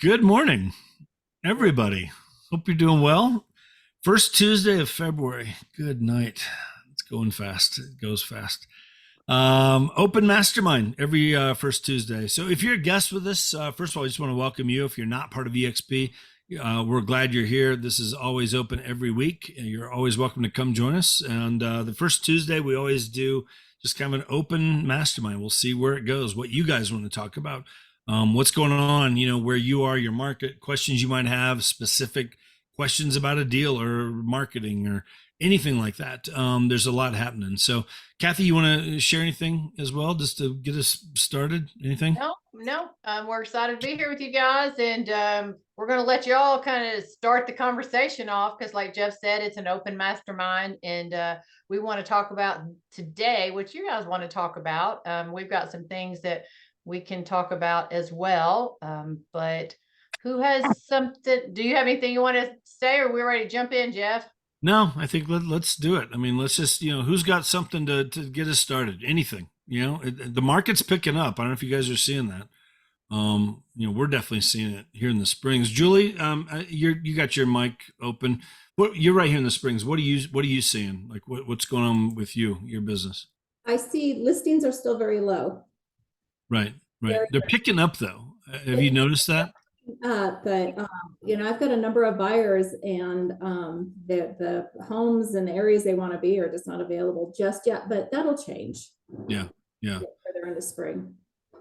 Good morning, everybody. Hope you're doing well. First Tuesday of February. Good night. It's going fast. It goes fast. Open Mastermind every first Tuesday. So if you're a guest with us, first of all, I just want to welcome you. If you're not part of EXP, we're glad you're here. This is always open every week, and you're always welcome to come join us. And the first Tuesday, we always do just kind of an open mastermind. We'll see where it goes, what you guys want to talk about, what's going on, where you are, your market, questions you might have, specific questions about a deal or marketing or anything like that. There's a lot happening. So, Kathy, you want to share anything as well, just to get us started? Anything? No. We're excited to be here with you guys, and we're going to let you all kind of start the conversation off because, like Jeff said, it's an open mastermind, and we want to talk about today what you guys want to talk about. We've got some things that we can talk about as well, but who has something? Do you have anything you want to say, or are we ready to jump in, Jeff? No, I think let's do it. I mean, let's just, who's got something to get us started? Anything, the market's picking up. I don't know if you guys are seeing that. We're definitely seeing it here in the Springs. Julie, you got your mic open. You're right here in the Springs. What are you seeing? Like what's going on with your business? I see listings are still very low. Right. They're picking up though. Have you noticed that? But I've got a number of buyers, and the homes and the areas they want to be are just not available just yet. But that'll change. Yeah. Further in the spring.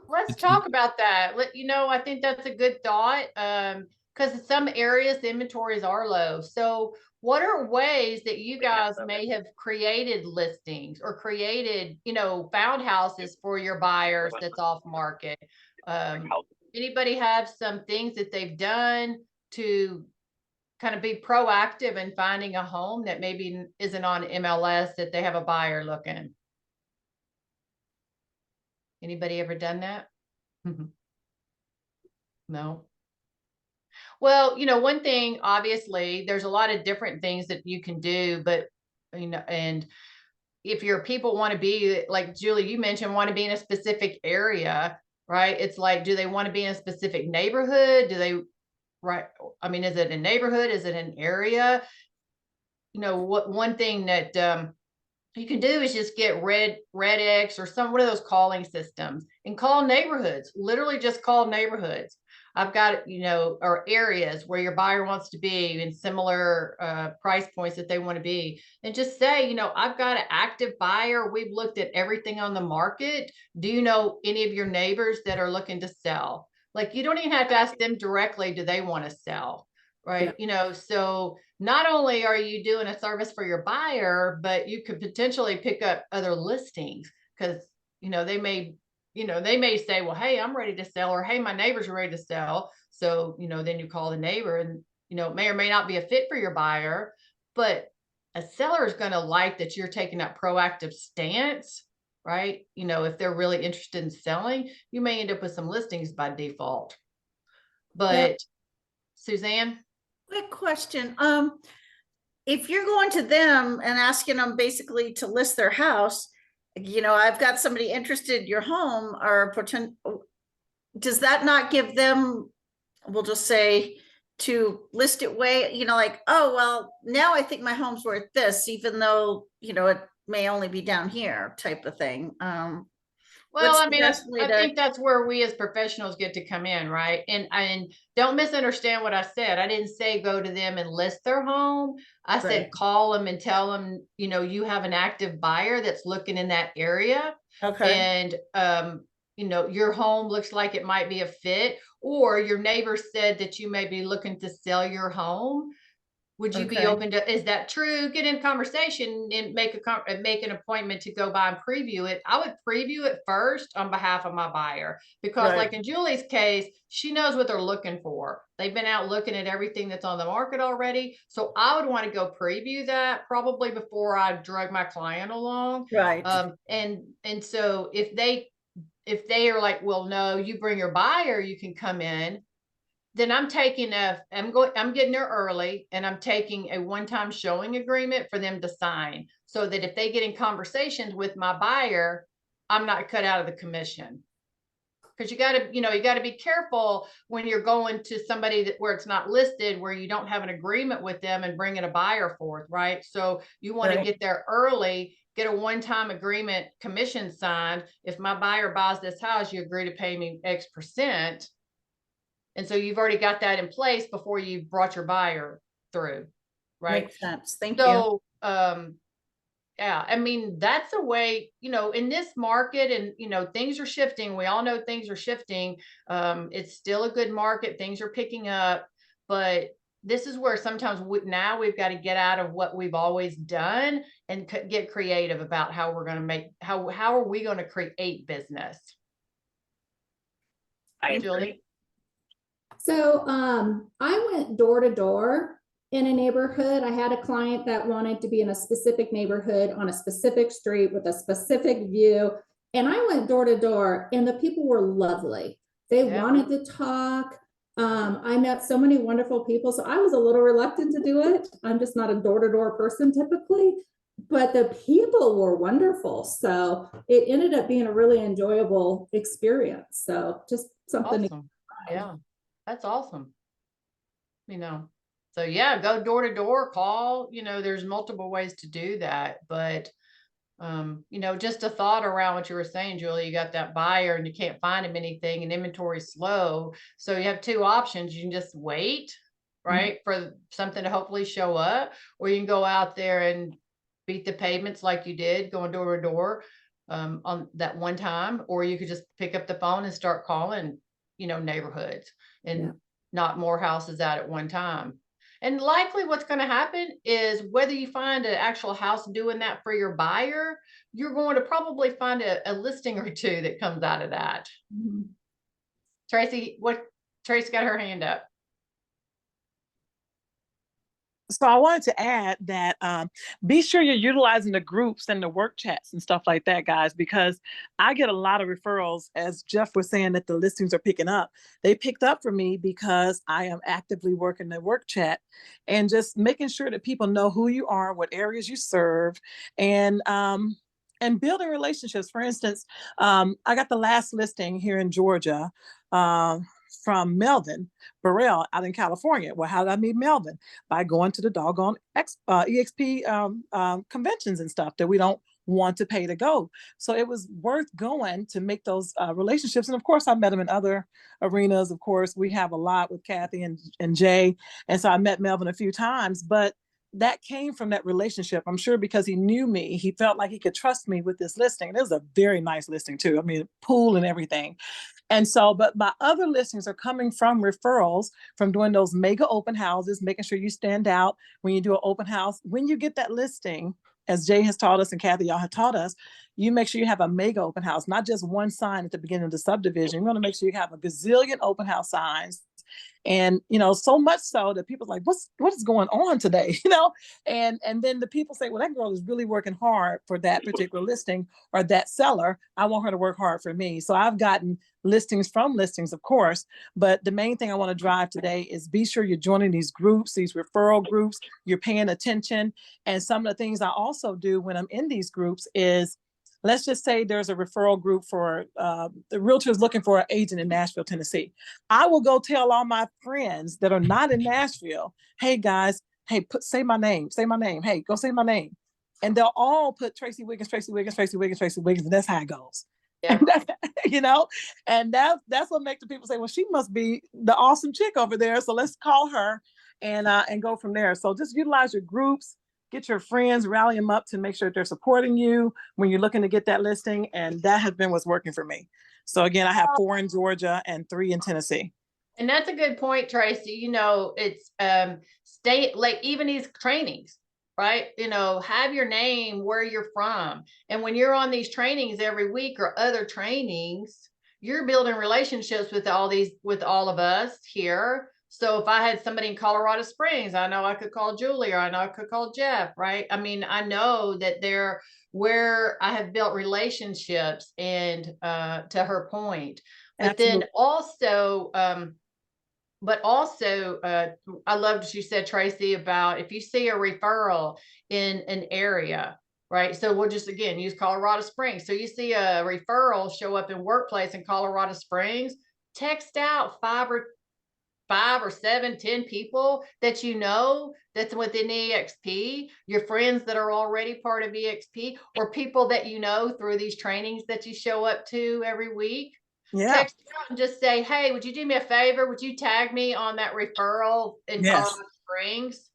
Let's talk about that. I think that's a good thought. Because in some areas the inventories are low. So what are ways that you guys may have created listings or created, found houses for your buyers that's off market? Anybody have some things that they've done to kind of be proactive in finding a home that maybe isn't on MLS that they have a buyer looking? Anybody ever done that? No. Well, one thing, obviously, there's a lot of different things that you can do, but, and if your people want to be, like Julie, you mentioned, want to be in a specific area, right? It's like, do they want to be in a specific neighborhood? Right? I mean, is it a neighborhood? Is it an area? One thing that you can do is just get Red X or one of those calling systems and call neighborhoods. Literally just call neighborhoods. I've got, or areas where your buyer wants to be in similar price points that they want to be. And just say, I've got an active buyer. We've looked at everything on the market. Do you know any of your neighbors that are looking to sell? Like, you don't even have to ask them directly, do they want to sell? Right. Yeah. So not only are you doing a service for your buyer, but you could potentially pick up other listings because, they may say, well, hey, I'm ready to sell, or hey, my neighbors are ready to sell. So, then you call the neighbor and, it may or may not be a fit for your buyer, but a seller is going to like that you're taking that proactive stance, right? If they're really interested in selling, you may end up with some listings by default. But Suzanne? Quick question. If you're going to them and asking them basically to list their house, I've got somebody interested in your home or does that not give them, we'll just say, to list it like, oh, well, now I think my home's worth this, even though, it may only be down here type of thing. Well, I mean, I think that's where we as professionals get to come in, right? And don't misunderstand what I said. I didn't say go to them and list their home. I said call them and tell them, you have an active buyer that's looking in that area. Okay. And your home looks like it might be a fit, or your neighbor said that you may be looking to sell your home. Would you be open to, is that true? Get in conversation and make an appointment to go by and preview it. I would preview it first on behalf of my buyer, because like in Julie's case, she knows what they're looking for. They've been out looking at everything that's on the market already. So I would want to go preview that probably before I drug my client along. Right. And so if they are like, well, no, you bring your buyer, you can come in, then I'm getting there early, and I'm taking a one-time showing agreement for them to sign, so that if they get in conversations with my buyer, I'm not cut out of the commission. because you got to, you got to be careful when you're going to somebody where it's not listed, where you don't have an agreement with them and bringing a buyer forth, right? So you want to get there early, get a one-time agreement commission signed. If my buyer buys this house, you agree to pay me X%. And so you've already got that in place before you brought your buyer through, right? Makes sense. Thank you. So, yeah, I mean, that's a way, in this market, and, things are shifting. We all know things are shifting. It's still a good market. Things are picking up, but this is where sometimes now we've got to get out of what we've always done and get creative about how we're going to how are we going to create business? Julie? So I went door to door in a neighborhood. I had a client that wanted to be in a specific neighborhood on a specific street with a specific view. And I went door to door, and the people were lovely. They wanted to talk. I met so many wonderful people. So I was a little reluctant to do it. I'm just not a door to door person typically, but the people were wonderful. So it ended up being a really enjoyable experience. So just something. Awesome. Yeah, that's awesome. So yeah, go door to door, call, there's multiple ways to do that. But, just a thought around what you were saying, Julie, you got that buyer and you can't find him anything and inventory's slow. So you have two options. You can just wait, right, for something to hopefully show up, or you can go out there and beat the pavements like you did, going door to door on that one time, or you could just pick up the phone and start calling, neighborhoods and knock more houses out at one time. And likely what's going to happen is whether you find an actual house doing that for your buyer, you're going to probably find a listing or two that comes out of that. Tracy got her hand up. So I wanted to add that be sure you're utilizing the groups and the work chats and stuff like that, guys, because I get a lot of referrals, as Jeff was saying, that the listings are picking up. They picked up for me because I am actively working the work chat and just making sure that people know who you are, what areas you serve, and building relationships. For instance, I got the last listing here in Georgia from Melvin Burrell out in California. Well, how did I meet Melvin? By going to the doggone EXP conventions and stuff that we don't want to pay to go. So it was worth going to make those relationships. And of course, I met him in other arenas. Of course, we have a lot with Kathy and Jay. And so I met Melvin a few times, but that came from that relationship. I'm sure because he knew me, he felt like he could trust me with this listing. And it was a very nice listing too. I mean, pool and everything. And so, but my other listings are coming from referrals from doing those mega open houses, making sure you stand out when you do an open house. When you get that listing, as Jay has taught us and Kathy, y'all have taught us, you make sure you have a mega open house, not just one sign at the beginning of the subdivision. You want to make sure you have a gazillion open house signs. And, so much so that people are like, what is going on today? And then the people say, well, that girl is really working hard for that particular listing or that seller. I want her to work hard for me. So I've gotten listings from listings, of course, but the main thing I want to drive today is be sure you're joining these groups, these referral groups, you're paying attention. And some of the things I also do when I'm in these groups is, let's just say there's a referral group for the realtors looking for an agent in Nashville, Tennessee. I will go tell all my friends that are not in Nashville, hey guys, hey, say my name. Hey, go say my name. And they'll all put Tracy Wiggins, and that's how it goes. Yeah. And that's what makes the people say, well, she must be the awesome chick over there. So let's call her and go from there. So just utilize your groups. Get your friends, rally them up to make sure they're supporting you when you're looking to get that listing. And that has been what's working for me. So again, I have 4 in Georgia and 3 in Tennessee. And that's a good point, Tracy. It's stay like even these trainings, right? Have your name, where you're from. And when you're on these trainings every week or other trainings, you're building relationships with all of us here. So if I had somebody in Colorado Springs, I know I could call Julie, or I know I could call Jeff, right? I mean, I know that they're where I have built relationships, and to her point, but Absolutely. then also, I loved what you said, Tracy, about if you see a referral in an area, right? So we'll just, again, use Colorado Springs. So you see a referral show up in workplace in Colorado Springs, text out five or seven, 10 people that you know that's within EXP, your friends that are already part of EXP, or people that you know through these trainings that you show up to every week. Yeah. Text out and just say, hey, would you do me a favor? Would you tag me on that referral in Yes. Colorado Springs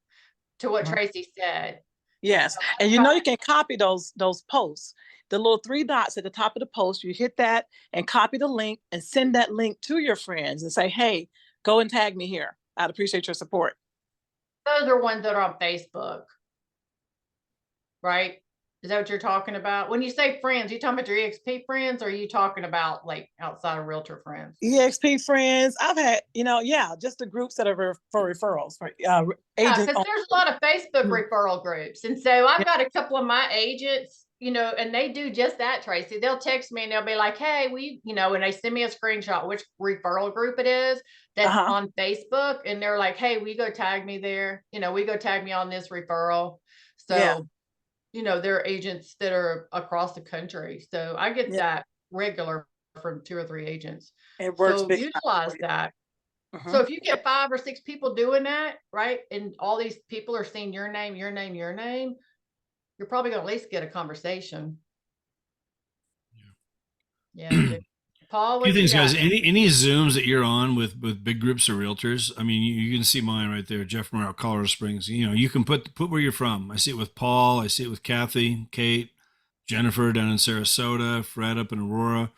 to what Tracy said? Yes. And you can copy those posts. The little 3 dots at the top of the post, you hit that and copy the link and send that link to your friends and say, hey, go and tag me here. I'd appreciate your support. Those are ones that are on Facebook, right? Is that what you're talking about? When you say friends, you talking about your EXP friends, or are you talking about like outside of realtor friends? EXP friends, I've had, just the groups that are for referrals, for Yeah, agents. because there's a lot of Facebook referral groups. And so I've Yeah. got a couple of my agents, and they do just that, Tracy. They'll text me and they'll be like, hey, and they send me a screenshot, which referral group it is that's on Facebook. And they're like, hey, we go tag me there. We go tag me on this referral. So, there are agents that are across the country. So I get that regular from 2 or 3 agents. It works. So big utilize that. Mhm. So if you get 5 or 6 people doing that, right, and all these people are seeing your name, your name, your name, you're probably gonna at least get a conversation. Yeah. Paul, A few what you things, guys. got? Any Zooms that you're on with big groups of realtors? I mean, you can see mine right there, Jeff Morrow, Colorado Springs. You can put where you're from. I see it with Paul. I see it with Kathy, Kate, Jennifer down in Sarasota, Fred up in Aurora.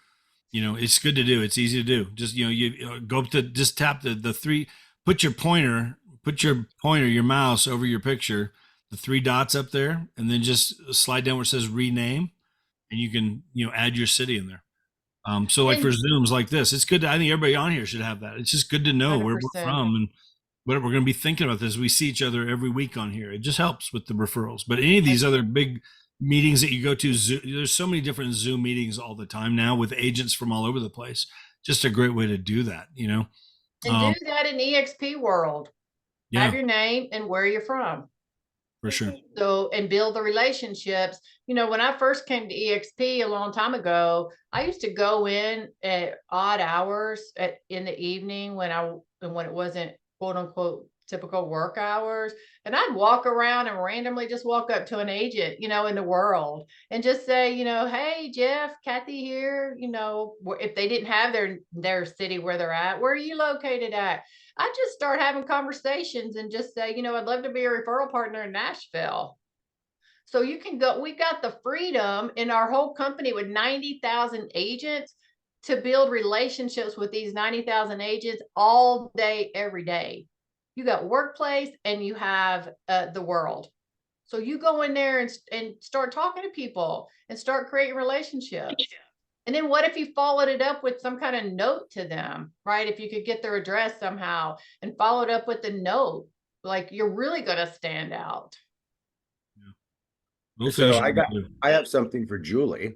It's good to do. It's easy to do. Just you go up to just tap the 3. Put your pointer, your mouse over your picture, the 3 dots up there, and then just slide down where it says rename, and you can add your city in there. So like for And Zooms like this, it's good. I think everybody on here should have that. It's just good to know where we're 100%. from and what we're going to be thinking about this. We see each other every week on here. It just helps with the referrals. But any of these other big meetings that you go to, there's so many different Zoom meetings all the time now with agents from all over the place. Just a great way to do that, And do that in EXP world. Have Yeah, your name and where you're from. for sure. So, and build the relationships. When I first came to EXP a long time ago, I used to go in at odd hours in the evening when it wasn't quote unquote typical work hours. And I'd walk around and randomly just walk up to an agent, in the world and just say, hey, Jeff, Kathy here, if they didn't have their city where they're at, where are you located at? I just start having conversations and just say, I'd love to be a referral partner in Nashville. So you can go, we've got the freedom in our whole company with 90,000 agents to build relationships with these 90,000 agents all day, every day. You got workplace and you have the world. So you go in there and start talking to people and start creating relationships. And then what if you followed it up with some kind of note to them, right? If you could get their address somehow and followed up with a note, like you're really going to stand out. We'll So finish. I have something for Julie.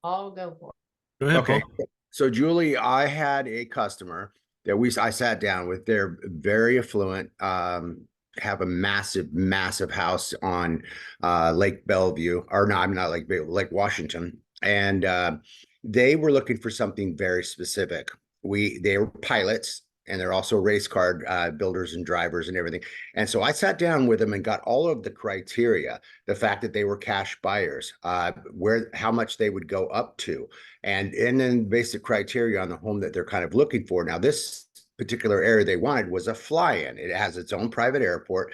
I'll go for it. Go ahead, Okay. Paul. So Julie, I had a customer that I sat down with. They're very affluent, have a massive house on Lake Bellevue, or no, I'm not Lake Bellevue, Lake Washington. And they were looking for something very specific. They were pilots, and they're also race car builders and drivers and everything. And so I sat down with them and got all of the criteria, the fact that they were cash buyers, how much they would go up to, and then basic criteria on the home that they're kind of looking for. Now, this particular area they wanted was a fly-in. It has its own private airport.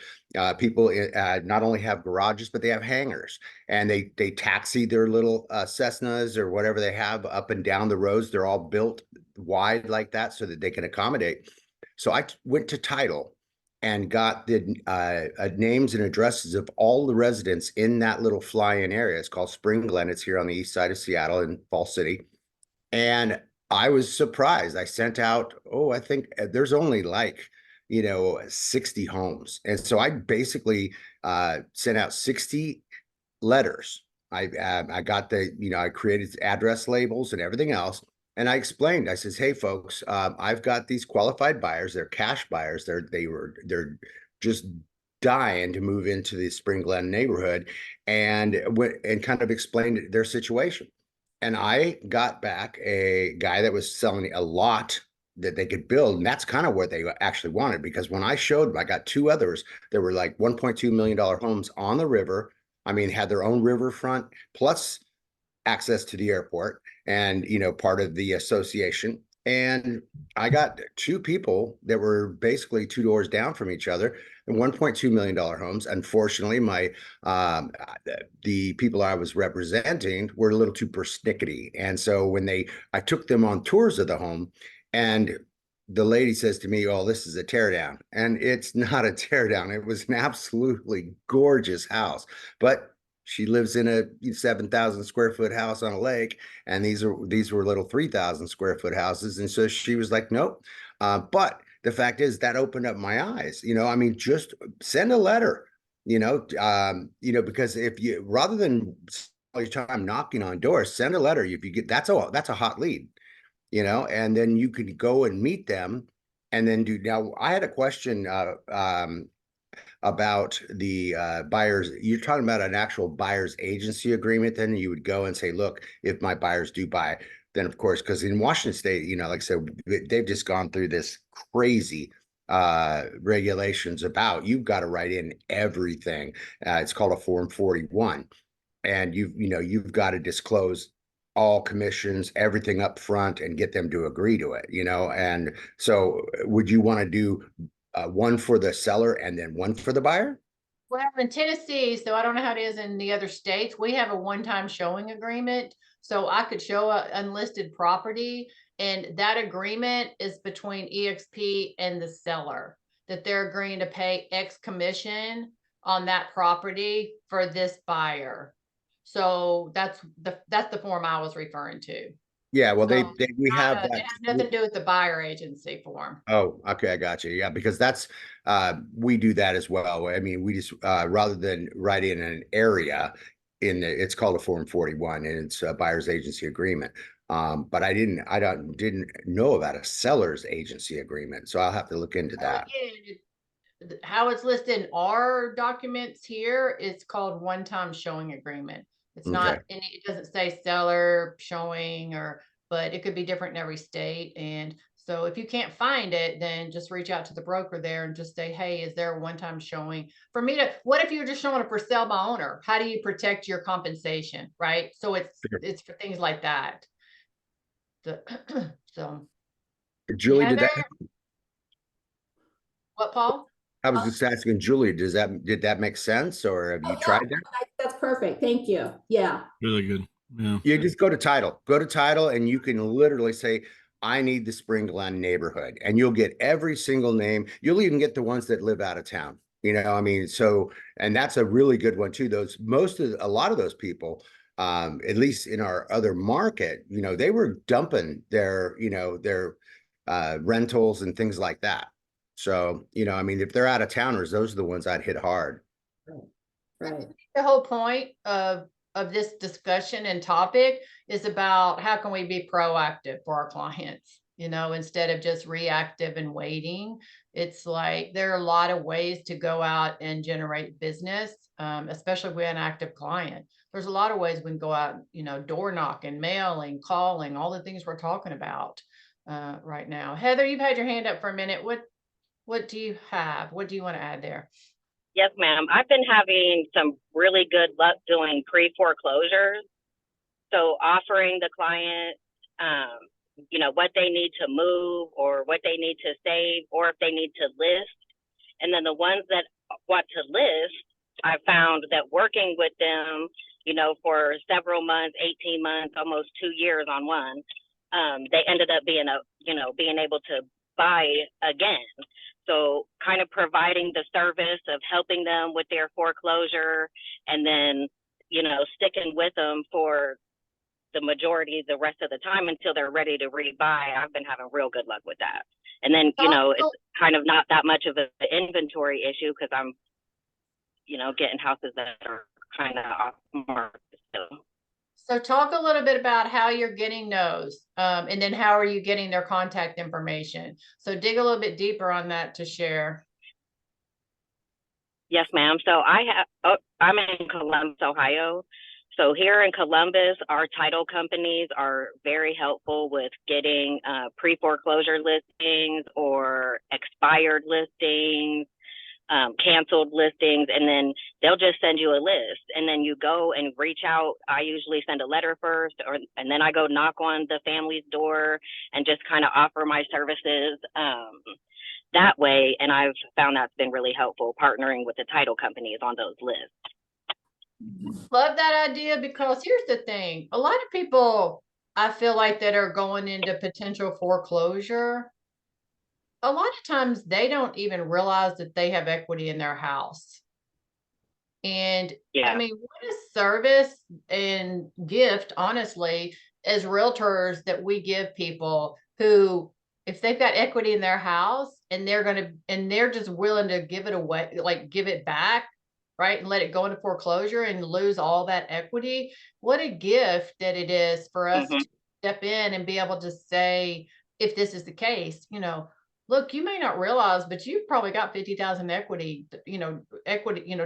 People not only have garages, but they have hangars, and they taxi their little Cessnas or whatever they have up and down the roads. They're all built wide like that so that they can accommodate. So I went to title and got the names and addresses of all the residents in that little fly-in area. It's called Spring Glen. It's here on the east side of Seattle in Falls City. And I was surprised. I sent out, I think there's only 60 homes. And so I basically sent out 60 letters. I got I created address labels and everything else. And I explained, I says, hey folks, I've got these qualified buyers. They're cash buyers. They're just dying to move into the Spring Glen neighborhood, and went and kind of explained their situation. And I got back a guy that was selling a lot that they could build. And that's kind of what they actually wanted, because when I showed them, I got two others that were like $1.2 million homes on the river. I mean, had their own riverfront plus access to the airport and, you know, part of the association. And I got two people that were basically two doors down from each other and $1.2 million homes. Unfortunately, my the people I was representing were a little too persnickety. And so when I took them on tours of the home, and the lady says to me, "Oh, this is a teardown." And it's not a teardown. It was an absolutely gorgeous house. But she lives in a 7,000 square foot house on a lake, and these were little 3,000 square foot houses. And so she was like, "Nope." But the fact is that opened up my eyes. You know, I mean, just send a letter. Because if you, rather than all your time knocking on doors, send a letter. If you get, that's a hot lead. And then you could go and meet them, and then do. Now, I had a question about the buyers. You're talking about an actual buyer's agency agreement. Then you would go and say, "Look, if my buyers do buy, then of course," because in Washington State, like I said, they've just gone through this crazy regulations about you've got to write in everything. It's called a Form 41, and you've got to disclose all commissions, everything up front, and get them to agree to it. And so would you want to do one for the seller and then one for the buyer? Well, in Tennessee, so I don't know how it is in the other states, we have a one-time showing agreement. So I could show an unlisted property, and that agreement is between EXP and the seller, that they're agreeing to pay X commission on that property for this buyer. So that's the form I was referring to. Yeah, well, So we have it that. has nothing to do with the buyer agency form. Oh, okay, I got you. Yeah, because that's we do that as well. I mean, we just rather than write in an area it's called a Form 41, and it's a buyer's agency agreement. But I didn't know about a seller's agency agreement, so I'll have to look into that. Again, how it's listed in our documents here, it's called one-time showing agreement. It's not, Okay. it doesn't say seller showing, but it could be different in every state. And so if you can't find it, then just reach out to the broker there and just say, "Hey, is there a one-time showing for me to," what if you're just showing it for sale by owner? How do you protect your compensation? Right. So Sure. it's for things like that. So Julie, Heather, what, Paul? I was just asking Julie, did that make sense, or have you Oh, tried yeah, that? that's perfect. Thank you. Yeah. Really good. Yeah. You just go to title, and you can literally say, "I need the Spring Glen neighborhood," and you'll get every single name. You'll even get the ones that live out of town. I mean, so, and that's a really good one too. A lot of those people, at least in our other market, they were dumping their rentals and things like that. So, I mean, if they're out of towners, those are the ones I'd hit hard. Right. The whole point of this discussion and topic is about how can we be proactive for our clients, instead of just reactive and waiting. It's like there are a lot of ways to go out and generate business, especially if we have an active client. There's a lot of ways we can go out, door knocking, mailing, calling, all the things we're talking about right now. Heather, you've had your hand up for a minute. What do you have? What do you want to add there? Yes, ma'am. I've been having some really good luck doing pre-foreclosures. So offering the client, what they need to move or what they need to save, or if they need to list. And then the ones that want to list, I found that working with them, for several months, 18 months, almost 2 years on one, they ended up being able to buy again. So kind of providing the service of helping them with their foreclosure, and then, sticking with them for the the rest of the time until they're ready to rebuy. I've been having real good luck with that. And then, it's kind of not that much of an inventory issue because I'm, getting houses that are kind of off market still. So talk a little bit about how you're getting those, and then how are you getting their contact information? So dig a little bit deeper on that to share. Yes, ma'am. So I'm in Columbus, Ohio. So here in Columbus, our title companies are very helpful with getting pre-foreclosure listings or expired listings, canceled listings, and then they'll just send you a list, and then you go and reach out. I usually send a letter first, and then I go knock on the family's door and just kind of offer my services that way. And I've found that's been really helpful, partnering with the title companies on those lists. Love that idea, because here's the thing. A lot of people, I feel like, that are going into potential foreclosure, a lot of times they don't even realize that they have equity in their house. And Yeah. I mean, what a service and gift, honestly, as realtors, that we give people who, if they've got equity in their house and they're just willing to give it away, like give it back, right, and let it go into foreclosure and lose all that equity. What a gift that it is for us to step in and be able to say, if this is the case, look, you may not realize, but you've probably got 50,000 equity,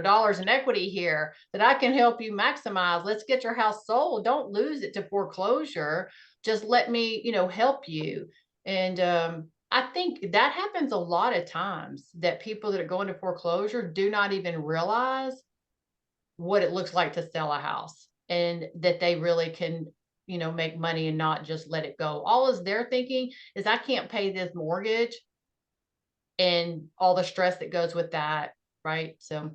dollars in equity here that I can help you maximize. Let's get your house sold. Don't lose it to foreclosure. Just let me, help you. And I think that happens a lot of times, that people that are going to foreclosure do not even realize what it looks like to sell a house, and that they really can, make money and not just let it go. All is they're thinking is, I can't pay this mortgage and all the stress that goes with that. Right. So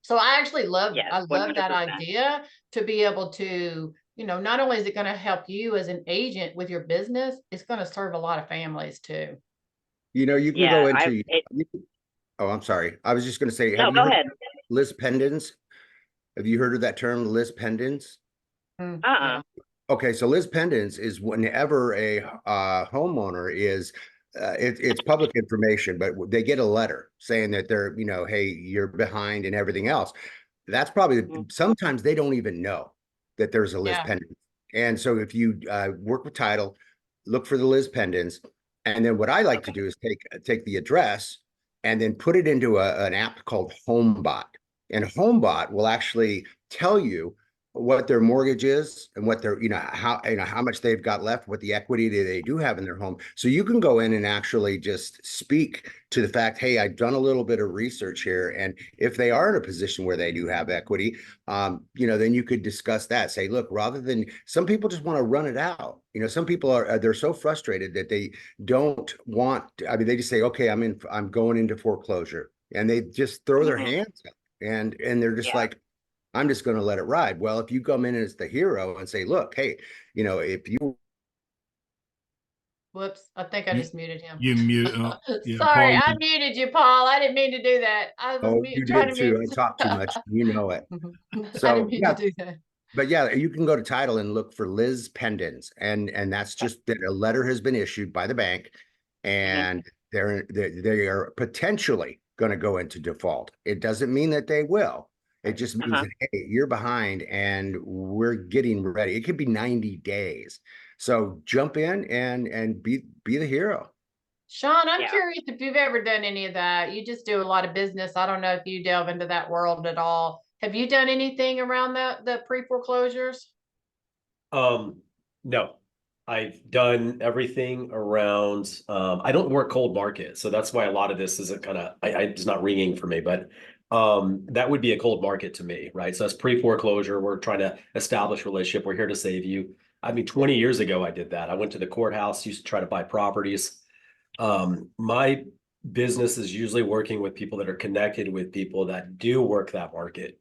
I actually Yes, I love that 100%. idea, to be able to, not only is it going to help you as an agent with your business, it's going to serve a lot of families too. You can Yeah, go into, oh, I'm sorry. I was just going to say, have no, you go heard ahead. of list pendants? Have you heard of that term, list pendants? Uh-uh. Okay, so list pendants is whenever a homeowner is, it's public information, but they get a letter saying that they're, hey, you're behind and everything else. That's probably, sometimes they don't even know that there's a list Yeah. pendant. And so if you work with title, look for the list pendants. And then what I like to do is take the address and then put it into an app called HomeBot. And HomeBot will actually tell you what their mortgage is and what their, how much they've got left, what the equity that they do have in their home. So you can go in and actually just speak to the fact, hey, I've done a little bit of research here. And if they are in a position where they do have equity, then you could discuss that. Say, look, rather than, some people just want to run it out. Some people they're so frustrated that they don't want, they just say, okay, I'm going into foreclosure, and they just throw their hands up, and they're just like, I'm just going to let it ride. Well, if you come in as the hero and say, look, hey, if you. Whoops, I think I just muted him. You mute. Yeah, Sorry, Paul, I muted you, Paul. I didn't mean to do that. I was You trying did to mute. too. I talk too much. You know it. I So didn't mean to do that. but yeah, you can go to title and look for Liz pendants, and that's just that a letter has been issued by the bank, and they are potentially going to go into default. It doesn't mean that they will. It just means that, hey, you're behind and we're getting ready. It could be 90 days. So jump in and be the hero. Sean, I'm curious if you've ever done any of that. You just do a lot of business. I don't know if you delve into that world at all. Have you done anything around the pre-foreclosures? No, I've done everything around, I don't work cold market. So that's why a lot of this isn't it's not ringing for me, but that would be a cold market to me, right? So that's pre-foreclosure. We're trying to establish a relationship. We're here to save you. 20 years ago, I did that. I went to the courthouse, used to try to buy properties. My business is usually working with people that are connected with people that do work that market.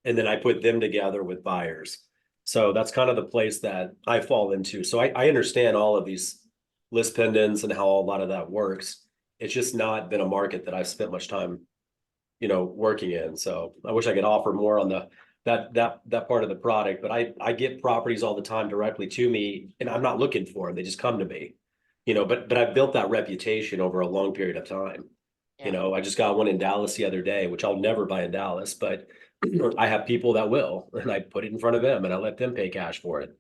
And then I put them together with buyers. So that's kind of the place that I fall into. So I understand all of these list pendants and how a lot of that works. It's just not been a market that I've spent much time, working in. So I wish I could offer more on that part of the product, but I get properties all the time directly to me, and I'm not looking for them. They just come to me, but I've built that reputation over a long period of time. Yeah. I just got one in Dallas the other day, which I'll never buy in Dallas, but I have people that will, and I put it in front of them and I let them pay cash for it,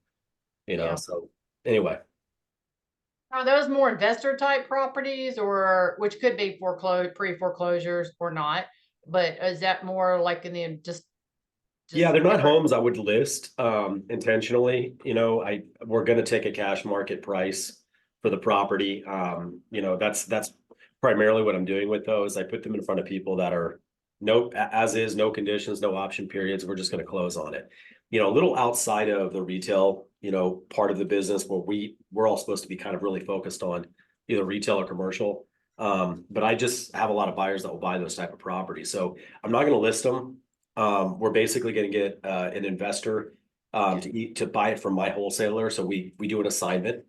Yeah. so anyway. Are those more investor type properties, or which could be pre-foreclosures or not? but is that more like in the just Yeah, they're not different- homes I would list intentionally. We're gonna take a cash market price for the property. That's primarily what I'm doing with those. I put them in front of people that are as is, no conditions, no option periods. We're just gonna close on it. A little outside of the retail, part of the business where we're all supposed to be kind of really focused on either retail or commercial. But I just have a lot of buyers that will buy those type of properties. So I'm not gonna list them. We're basically going to get an investor to buy it from my wholesaler. So we do an assignment,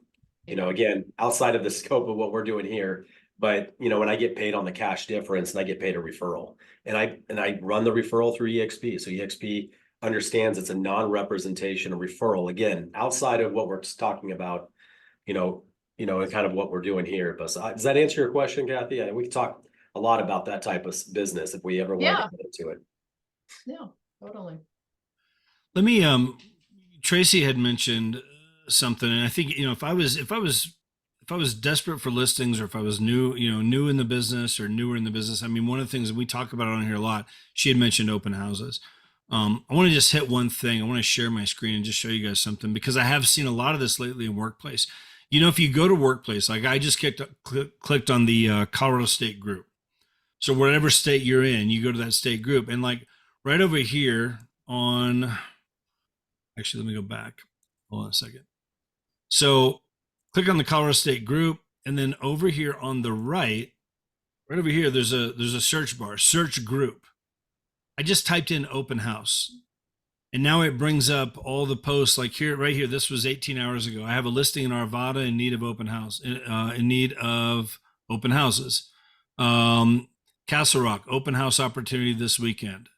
again, outside of the scope of what we're doing here. But when I get paid on the cash difference, and I get paid a referral, and I run the referral through EXP. So EXP understands it's a non-representation referral. Again, outside of what we're talking about, and kind of what we're doing here. But does that answer your question, Kathy? We can talk a lot about that type of business if we ever want to get into it. Yeah, totally. Let me Tracy had mentioned something, and I think if I was desperate for listings, or if I was new in the business or newer in the business, I mean, one of the things that we talk about on here a lot, she had mentioned open houses. I want to just hit one thing. I want to share my screen and just show you guys something, because I have seen a lot of this lately in workplace. If you go to workplace, like I just clicked on the Colorado State group. So whatever state you're in, you go to that state group, and like right over here actually, let me go back. Hold on a second. So click on the Colorado State group, and then over here on the right over here, there's a search bar, search group. I just typed in open house, and now it brings up all the posts. Like here, right here, this was 18 hours ago. I have a listing in Arvada in need of open house, in need of open houses. Castle Rock, open house opportunity this weekend.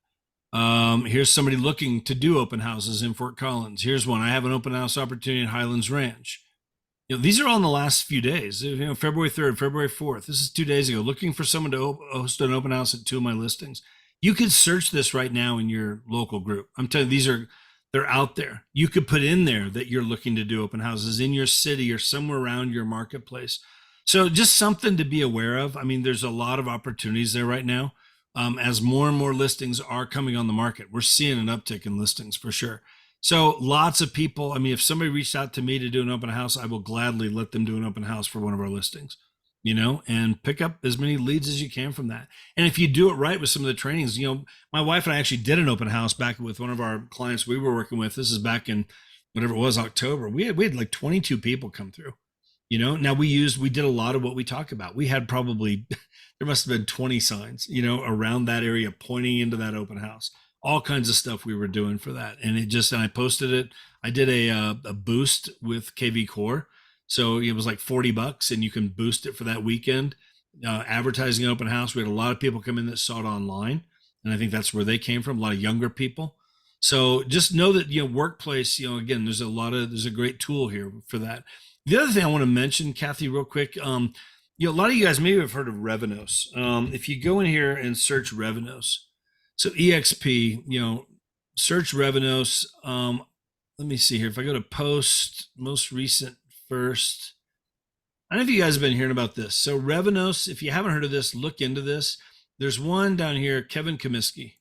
Here's somebody looking to do open houses in Fort Collins. Here's one. I have an open house opportunity in Highlands Ranch. These are all in the last few days. February 3rd, February 4th. This is 2 days ago. Looking for someone to host an open house at 2 of my listings. You could search this right now in your local group. I'm telling you, they're out there. You could put in there that you're looking to do open houses in your city or somewhere around your marketplace. So just something to be aware of. I mean, there's a lot of opportunities there right now. As more and more listings are coming on the market, we're seeing an uptick in listings for sure. So lots of people, I mean, if somebody reached out to me to do an open house, I will gladly let them do an open house for one of our listings, and pick up as many leads as you can from that. And if you do it right with some of the trainings, my wife and I actually did an open house back with one of our clients we were working with. This is back in whatever it was, October. We had like 22 people come through. Now we did a lot of what we talk about. We had probably, there must have been 20 signs, around that area pointing into that open house, all kinds of stuff we were doing for that. And I posted it. I did a boost with KV Core. So it was like $40 and you can boost it for that weekend. Advertising open house. We had a lot of people come in that saw it online. And I think that's where they came from. A lot of younger people. So just know that, workplace, again, there's a great tool here for that. The other thing I want to mention, Kathy, real quick, a lot of you guys maybe have heard of Revenos. If you go in here and search Revenos, so EXP, search Revenos. Let me see here. If I go to post most recent first, I don't know if you guys have been hearing about this. So Revenos, if you haven't heard of this, look into this. There's one down here, Kevin Comiskey.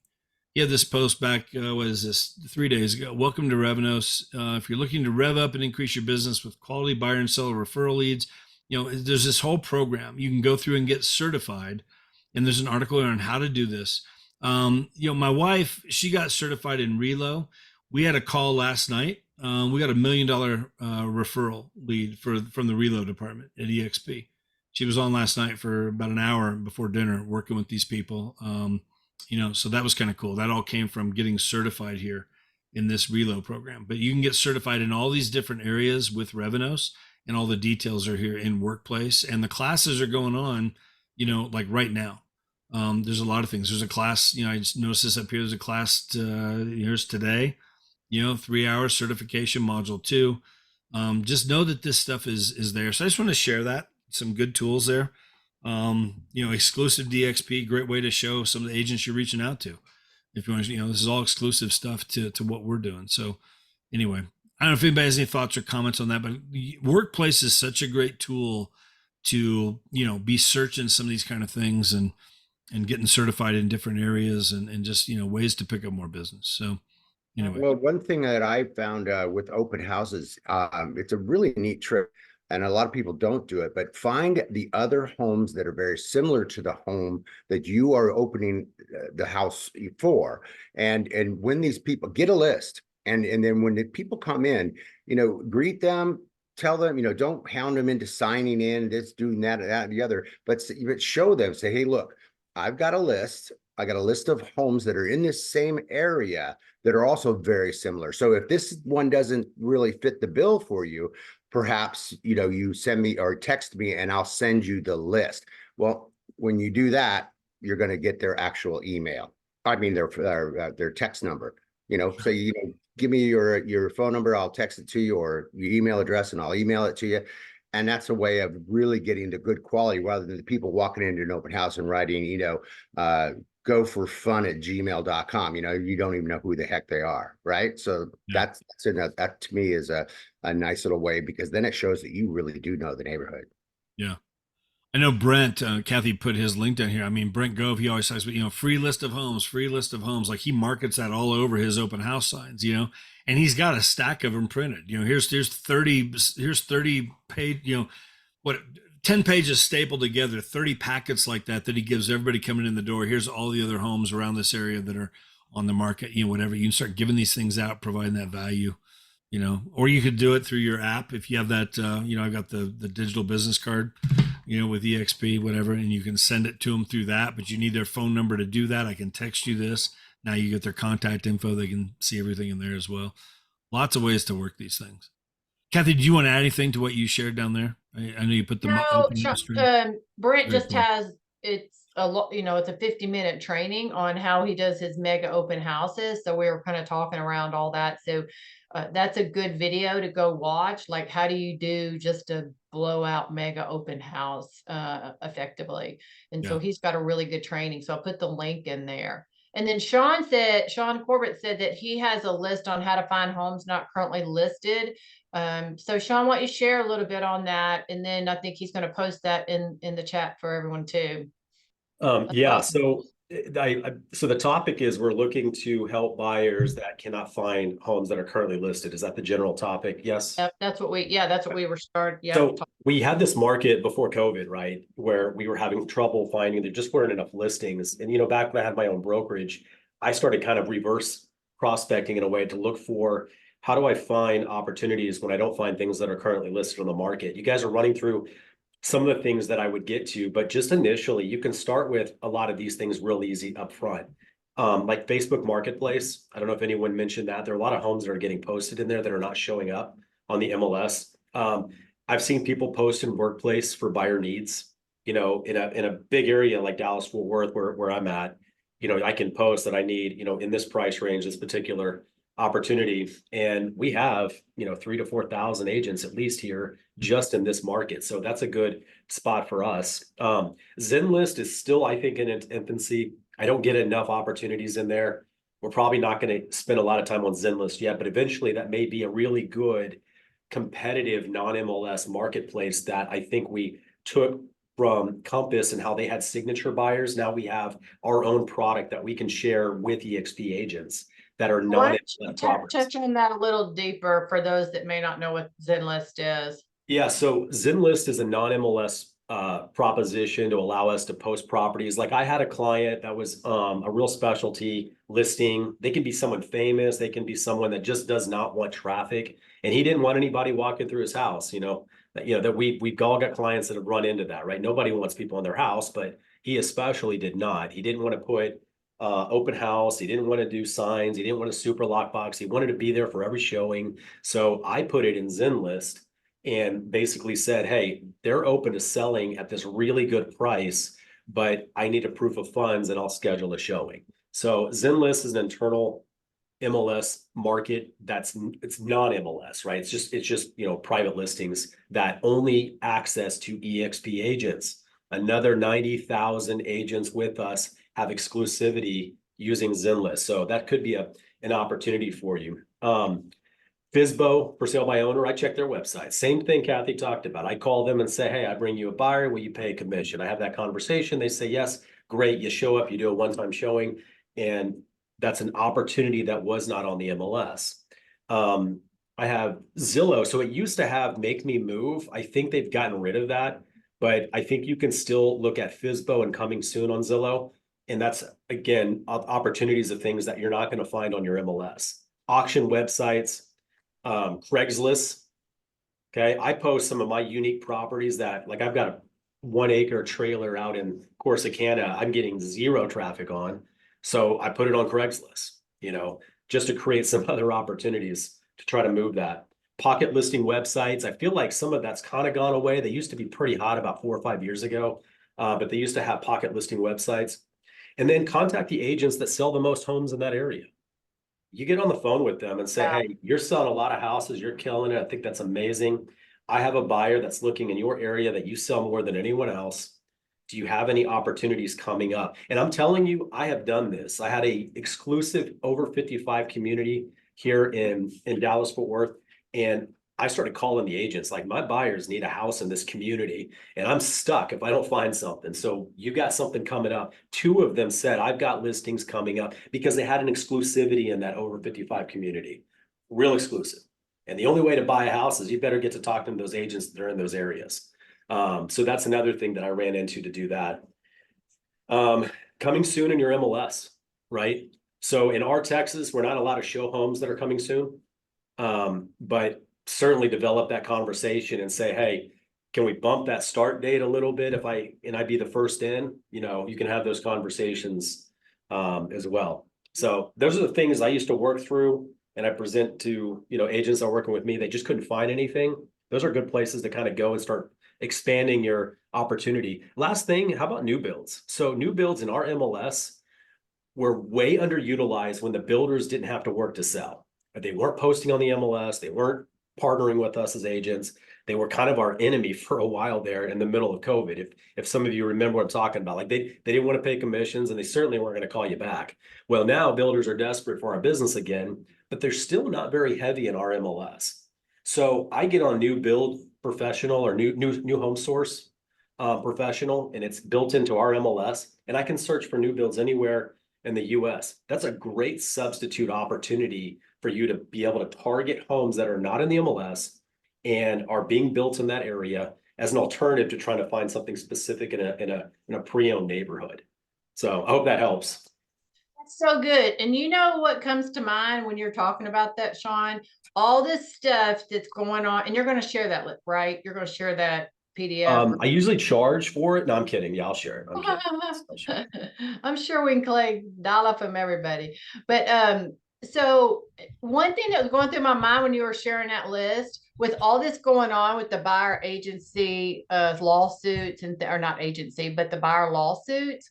He had this post back, 3 days ago. Welcome to Revenos. If you're looking to rev up and increase your business with quality buyer and seller referral leads, there's this whole program. You can go through and get certified. And there's an article on how to do this. My wife, she got certified in Relo. We had a call last night. We got $1 million referral lead from the Relo department at EXP. She was on last night for about an hour before dinner working with these people. So that was kind of cool. That all came from getting certified here in this Relo program. But you can get certified in all these different areas with Revenos, and all the details are here in Workplace. And the classes are going on, like right now. There's a lot of things. There's a class, I just noticed this up here. There's a class, here's today, 3 hours certification module 2. Just know that this stuff is there. So I just want to share that, some good tools there. Exclusive DXP, great way to show some of the agents you're reaching out to. If you want to, this is all exclusive stuff to what we're doing. So anyway, I don't know if anybody has any thoughts or comments on that, but Workplace is such a great tool to, be searching some of these kind of things. And and getting certified in different areas and just, ways to pick up more business. So anyway. Well, one thing that I found with open houses, it's a really neat trick, and a lot of people don't do it, but find the other homes that are very similar to the home that you are opening the house for. And when these people get a list, and then when the people come in, greet them, tell them, don't hound them into signing in, this, doing that, and the other, but show them, say, hey, look, I've got a list. I got a list of homes that are in this same area that are also very similar. So if this one doesn't really fit the bill for you, perhaps, you send me or text me and I'll send you the list. Well, when you do that, you're going to get their actual email. I mean, their text number, so, give me your phone number. I'll text it to you, or your email address and I'll email it to you. And that's a way of really getting the good quality rather than the people walking into an open house and writing, goforfun@gmail.com. You don't even know who the heck they are, right? So Yeah. that to me is a nice little way, because then it shows that you really do know the neighborhood. Yeah. I know Brent, Kathy put his link down here. I mean, Brent Gove, he always says, free list of homes, free list of homes. Like he markets that all over his open house signs, and he's got a stack of them printed. Here's 30 page, 10 pages stapled together, 30 packets like that he gives everybody coming in the door. Here's all the other homes around this area that are on the market, whatever. You can start giving these things out, providing that value, or you could do it through your app. If you have that, I've got the digital business card, with EXP, whatever, and you can send it to them through that, but you need their phone number to do that. I can text you this. Now you get their contact info. They can see everything in there as well. Lots of ways to work these things. Kathy, do you want to add anything to what you shared down there? I know you put the No, Brent Very just cool. has, it's a lot, it's a 50-minute training on how he does his mega open houses. So we were kind of talking around all that. So that's a good video to go watch. Like, how do you do just a blowout mega open house effectively? And so he's got a really good training. So I'll put the link in there. And then Sean Corbett said that he has a list on how to find homes not currently listed. So Sean, why don't you share a little bit on that? And then I think he's going to post that in the chat for everyone too. Yeah. So so the topic is we're looking to help buyers that cannot find homes that are currently listed. Is that the general topic? Yes. Yep, that's what we were starting. Yeah. So we had this market before COVID, right, where we were having trouble finding, there just weren't enough listings. And, back when I had my own brokerage, I started kind of reverse prospecting in a way to look for, how do I find opportunities when I don't find things that are currently listed on the market? You guys are running through some of the things that I would get to, but just initially, you can start with a lot of these things real easy up front. Like Facebook Marketplace. I don't know if anyone mentioned that. There are a lot of homes that are getting posted in there that are not showing up on the MLS. I've seen people post in Workplace for buyer needs, in a big area like Dallas Fort Worth, where I'm at, I can post that I need, in this price range, this particular opportunity. And we have, 3,000 to 4,000 agents at least here just in this market. So that's a good spot for us. ZenList is still, I think, in its infancy. I don't get enough opportunities in there. We're probably not going to spend a lot of time on ZenList yet, but eventually that may be a really good competitive non-MLS marketplace that I think we took from Compass and how they had signature buyers. Now we have our own product that we can share with EXP agents that are Why not don't you touch on that a little deeper for those that may not know what ZenList is? Yeah, so ZenList is a non-MLS proposition to allow us to post properties. Like I had a client that was a real specialty listing. They can be someone famous. They can be someone that just does not want traffic. And he didn't want anybody walking through his house, that we've all got clients that have run into that, right? Nobody wants people in their house, but he especially did not. He didn't want to put open house. He didn't want to do signs. He didn't want a super lockbox. He wanted to be there for every showing. So I put it in ZenList and basically said, hey, they're open to selling at this really good price, but I need a proof of funds and I'll schedule a showing. So ZenList is an internal MLS market it's non-MLS, right? It's just private listings that only access to EXP agents. Another 90,000 agents with us have exclusivity using ZenList. So that could be an opportunity for you. FSBO, for sale by owner, I check their website. Same thing Kathy talked about. I call them and say, hey, I bring you a buyer. Will you pay a commission? I have that conversation. They say, yes, great. You show up, you do a one-time showing, and that's an opportunity that was not on the MLS. I have Zillow. So it used to have Make Me Move. I think they've gotten rid of that, but I think you can still look at FSBO and Coming Soon on Zillow. And that's, again, opportunities of things that you're not going to find on your MLS. Auction websites, Craigslist. Okay, I post some of my unique properties that, like, I've got a 1 acre trailer out in Corsicana. I'm getting zero traffic on. So I put it on Craigslist, just to create some other opportunities to try to move that. Pocket listing websites. I feel like some of that's kind of gone away. They used to be pretty hot about 4 or 5 years ago, but they used to have pocket listing websites. And then contact the agents that sell the most homes in that area. You get on the phone with them and say, Wow. hey, you're selling a lot of houses. You're killing it. I think that's amazing. I have a buyer that's looking in your area that you sell more than anyone else. Do you have any opportunities coming up? And I'm telling you, I have done this. I had a exclusive over 55 community here in Dallas, Fort Worth. And I started calling the agents, like, my buyers need a house in this community and I'm stuck if I don't find something. So you got something coming up. 2 of them said, I've got listings coming up, because they had an exclusivity in that over 55 community, real exclusive. And the only way to buy a house is you better get to talk to those agents that are in those areas. So that's another thing that I ran into to do that. Coming soon in your MLS, right? So in our Texas, we're not a lot of show homes that are coming soon. But certainly develop that conversation and say, hey, can we bump that start date a little bit if I be the first in? You can have those conversations as well. So those are the things I used to work through, and I present to agents that are working with me. They just couldn't find anything. Those are good places to kind of go and start expanding your opportunity. Last thing, how about new builds? So new builds in our MLS were way underutilized when the builders didn't have to work to sell. They weren't posting on the MLS. They weren't partnering with us as agents. They were kind of our enemy for a while there in the middle of COVID. If some of you remember what I'm talking about, like they didn't want to pay commissions, and they certainly weren't going to call you back. Well, now builders are desperate for our business again, but they're still not very heavy in our MLS. So I get on New Build Professional or New Home Source Professional, and it's built into our MLS, and I can search for new builds anywhere in the US. That's a great substitute opportunity for you to be able to target homes that are not in the MLS and are being built in that area as an alternative to trying to find something specific in a pre-owned neighborhood. So I hope that helps. That's so good. And you know what comes to mind when you're talking about that, Sean? All this stuff that's going on, and you're going to share that, right? You're going to share that PDF. I usually charge for it. No, I'm kidding. Yeah, I'll share it. I'm kidding. I'll share it. I'm sure we can collect dollar from everybody. But so one thing that was going through my mind when you were sharing that list, with all this going on with the buyer agency lawsuits, or not agency, but the buyer lawsuits.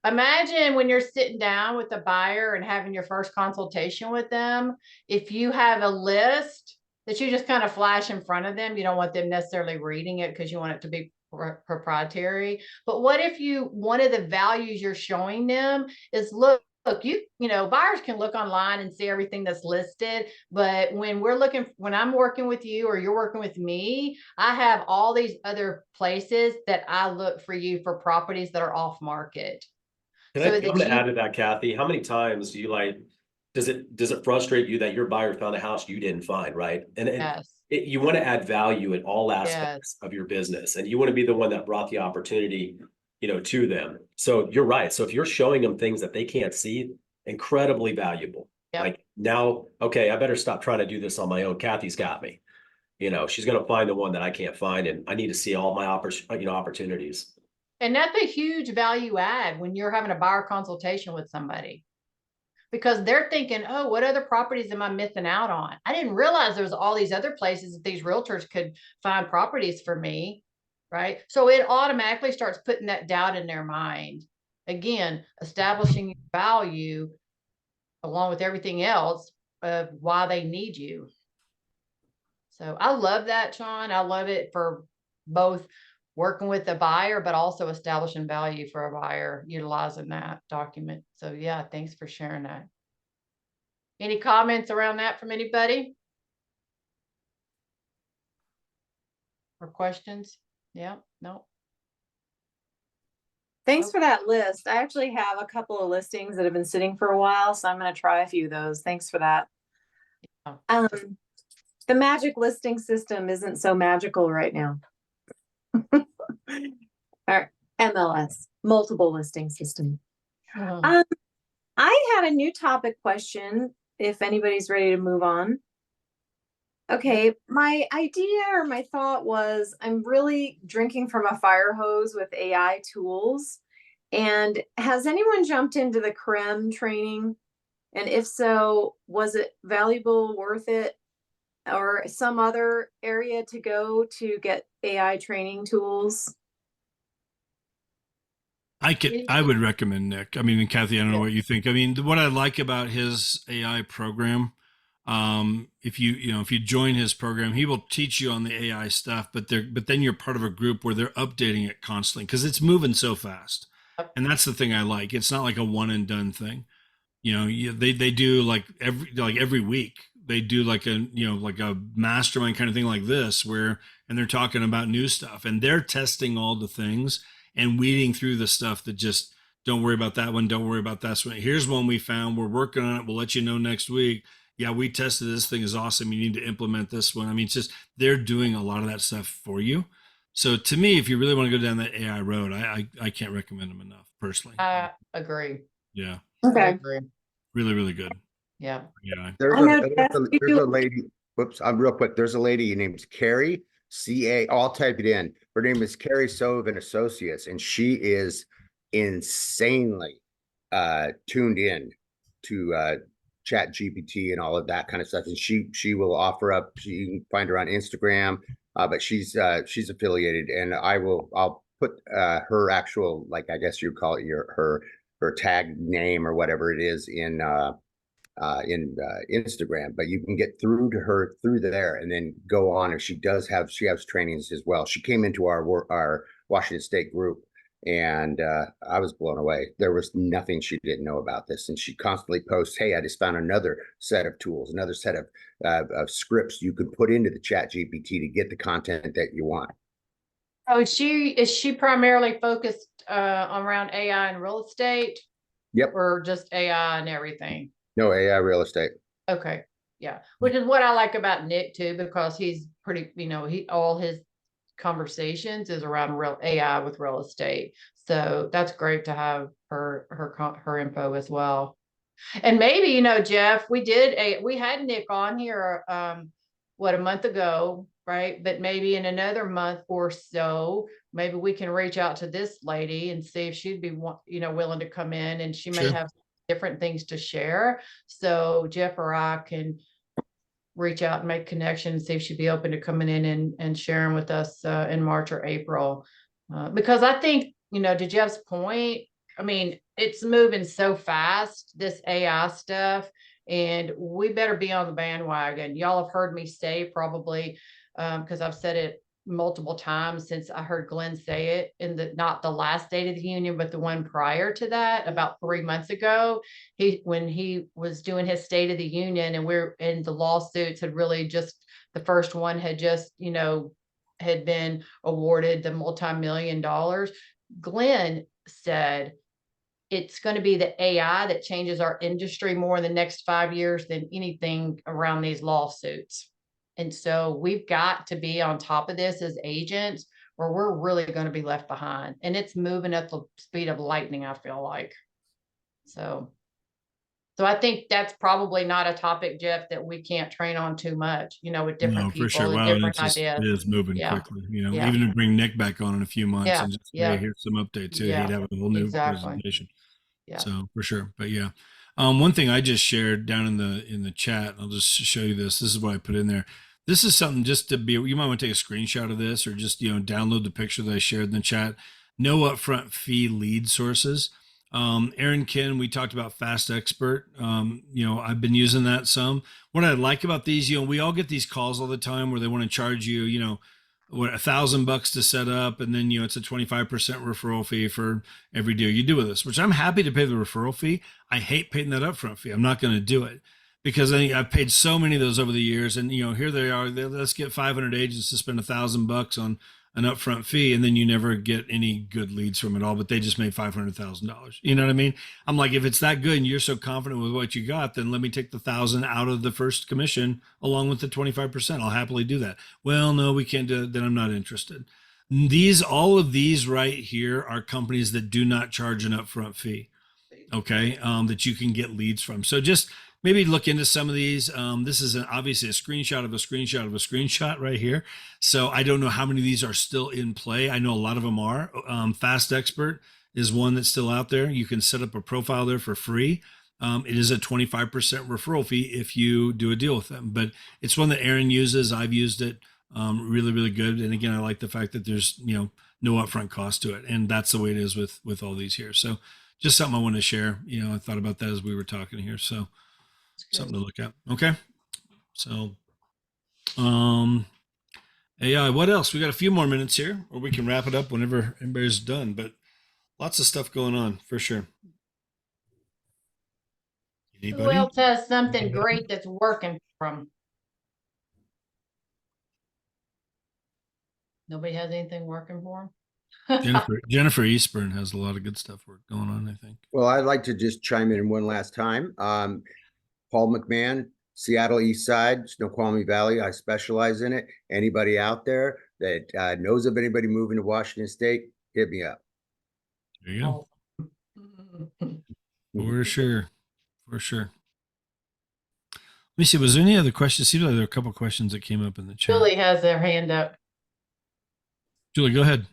Imagine when you're sitting down with the buyer and having your first consultation with them, if you have a list that you just kind of flash in front of them. You don't want them necessarily reading it because you want it to be proprietary. But what if one of the values you're showing them is, look, buyers can look online and see everything that's listed. But when I'm working with you or you're working with me, I have all these other places that I look for you for properties that are off market. I'm going to add to that, Kathy. How many times do you does it frustrate you that your buyer found a house you didn't find, right? And yes. You want to add value in all aspects of your business, and you want to be the one that brought the opportunity, to them. So you're right. So if you're showing them things that they can't see, incredibly valuable. Yep. Like now, okay, I better stop trying to do this on my own. Kathy's got me. She's going to find the one that I can't find, and I need to see all my opportunities. And that's a huge value add when you're having a buyer consultation with somebody, because they're thinking, oh, what other properties am I missing out on? I didn't realize there was all these other places that these realtors could find properties for me, right? So it automatically starts putting that doubt in their mind. Again, establishing your value along with everything else of why they need you. So I love that, Sean. I love it for both working with a buyer, but also establishing value for a buyer, utilizing that document. So yeah, thanks for sharing that. Any comments around that from anybody? Or questions? Yeah, no. Thanks for that list. I actually have a couple of listings that have been sitting for a while, so I'm going to try a few of those. Thanks for that. Yeah. The magic listing system isn't so magical right now. Or MLS, multiple listing system. Mhm. I had a new topic question, if anybody's ready to move on. Okay, my idea or my thought was I'm really drinking from a fire hose with AI tools. And has anyone jumped into the CREM training? And if so, was it valuable, worth it, or some other area to go to get AI training tools? I would recommend Nick. I mean, and Kathy, I don't know Yeah. what you think. I mean, what I like about his AI program, if you join his program, he will teach you on the AI stuff, but then you're part of a group where they're updating it constantly because it's moving so fast. And that's the thing I like. It's not like a one and done thing. They do like every week they do like a mastermind kind of thing like this and they're talking about new stuff and they're testing all the things and weeding through the stuff that just don't worry about that one, don't worry about that one. Here's one we found, we're working on it, we'll let you know next week. Yeah, we tested this thing is awesome, you need to implement this one. I mean, it's just they're doing a lot of that stuff for you. So to me, if you really want to go down that AI road, I can't recommend them enough personally. I agree. Yeah, I Okay. agree. really, really good. Yeah. Yeah. There's I know, a, Jeff, there's a, you there's do- a lady. Whoops, I'm real quick. There's a lady named Carrie CA. I'll type it in. Her name is Carrie Sove and Associates, and she is insanely tuned in to Chat GPT and all of that kind of stuff. And she will offer up. You can find her on Instagram, but she's affiliated, and I'll put her actual, like, I guess you'd call it her tag name or whatever it is in Instagram, but you can get through to her through there and then go on. And she has trainings as well. She came into our Washington State group, and I was blown away. There was nothing she didn't know about this, and she constantly posts, "Hey, I just found another set of tools, another set of scripts you could put into the Chat GPT to get the content that you want." Oh, is she primarily focused around AI and real estate, Yep. or just AI and everything? No, AI real estate. Okay, yeah, which is what I like about Nick too, because he's pretty, all his conversations is around real AI with real estate. So that's great to have her info as well. And maybe, Jeff, we had Nick on here, a month ago, right? But maybe in another month or so, maybe we can reach out to this lady and see if she'd be, willing to come in, and she may Sure. have different things to share. So Jeff or I can reach out and make connections, see if she'd be open to coming in and sharing with us in March or April. Because I think, to Jeff's point, I mean, it's moving so fast, this AI stuff, and we better be on the bandwagon. Y'all have heard me say probably, because I've said it multiple times since I heard Glenn say it not the last State of the Union, but the one prior to that, about 3 months ago. When he was doing his State of the Union, and the lawsuits had really the first one had just, had been awarded the multi-million dollars. Glenn said, it's going to be the AI that changes our industry more in the next 5 years than anything around these lawsuits. And so we've got to be on top of this as agents, or we're really going to be left behind. And it's moving at the speed of lightning, I feel like. So I think that's probably not a topic, Jeff, that we can't train on too much, with different No, people for sure. and Wow, and different it ideas. is moving Yeah. quickly. Yeah. Even to bring Nick back on in a few months Yeah. and just Yeah. hey, here's some updates. He'd Yeah. have a whole new Exactly. presentation. Yeah. So for sure. But yeah. One thing I just shared down in the chat, I'll just show you this. This is what I put in there. This is something just to be, you might want to take a screenshot of this or just, download the picture that I shared in the chat. No upfront fee lead sources. Aaron Ken, we talked about Fast Expert. I've been using that some. What I like about these, we all get these calls all the time where they want to charge you, $1,000 to set up, and then it's a 25% referral fee for every deal you do with us, which I'm happy to pay the referral fee. I hate paying that upfront fee. I'm not going to do it because I've paid so many of those over the years, and here they are. Let's get 500 agents to spend $1,000 on an upfront fee, and then you never get any good leads from it all, but they just made $500,000. You know what I mean? I'm like, if it's that good and you're so confident with what you got, then let me take the 1,000 out of the first commission along with the 25%. I'll happily do that. Well, no, we can't do it. Then I'm not interested. All of these right here are companies that do not charge an upfront fee. Okay. That you can get leads from. So just maybe look into some of these. This is obviously a screenshot of a screenshot of a screenshot right here. So I don't know how many of these are still in play. I know a lot of them are. Fast Expert is one that's still out there. You can set up a profile there for free. It is a 25% referral fee if you do a deal with them, but it's one that Aaron uses. I've used it. Really, really good. And again, I like the fact that there's, no upfront cost to it. And that's the way it is with all these here. So just something I want to share. I thought about that as we were talking here. So something to look at. Okay. So, AI, what else? We got a few more minutes here, or we can wrap it up whenever everybody's done, but lots of stuff going on for sure. Who Anybody? else has something great that's working for them? Nobody has anything working for them? Jennifer Eastburn has a lot of good stuff going on, I think. Well, I'd like to just chime in one last time. Paul McMahon, Seattle East Side, Snoqualmie Valley. I specialize in it. Anybody out there that knows of anybody moving to Washington State, hit me up. There you go. Oh. For sure. For sure. Let me see. Was there any other questions? See, there were a couple of questions that came up in the chat. Julie has their hand up. Julie, go ahead.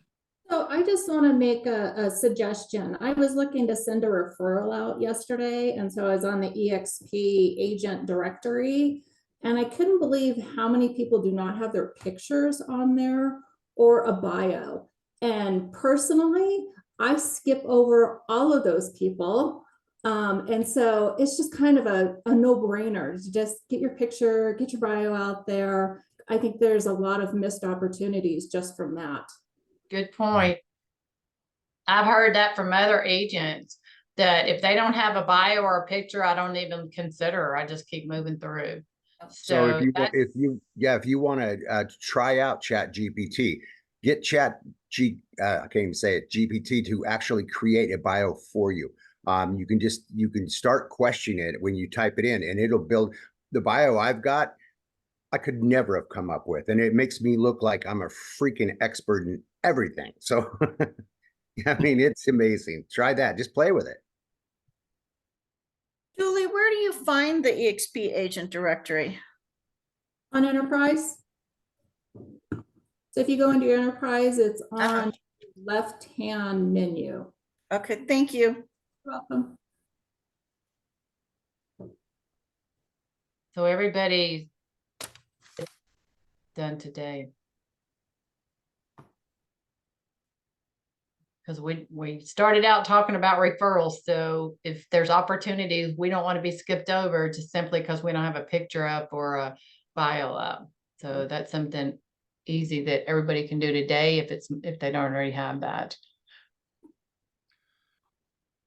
So I just want to make a suggestion. I was looking to send a referral out yesterday, and so I was on the EXP agent directory, and I couldn't believe how many people do not have their pictures on there or a bio. And personally, I skip over all of those people. And so it's just kind of a no-brainer to just get your picture, get your bio out there. I think there's a lot of missed opportunities just from that. Good point. I've heard that from other agents that if they don't have a bio or a picture, I don't even consider. I just keep moving through. So if you want to try out Chat GPT, get I can't even say it, GPT to actually create a bio for you. You can start questioning it when you type it in, and it'll build the bio I've got. I could never have come up with, and it makes me look like I'm a freaking expert in everything. So, I mean, it's amazing. Try that. Just play with it. Julie, where do you find the EXP agent directory? On Enterprise. So if you go into your Enterprise, it's on the left-hand menu. Okay, thank you. You're welcome. So everybody's done today. Because we started out talking about referrals. So if there's opportunities, we don't want to be skipped over just simply because we don't have a picture up or a bio up. So that's something easy that everybody can do today if they don't already have that.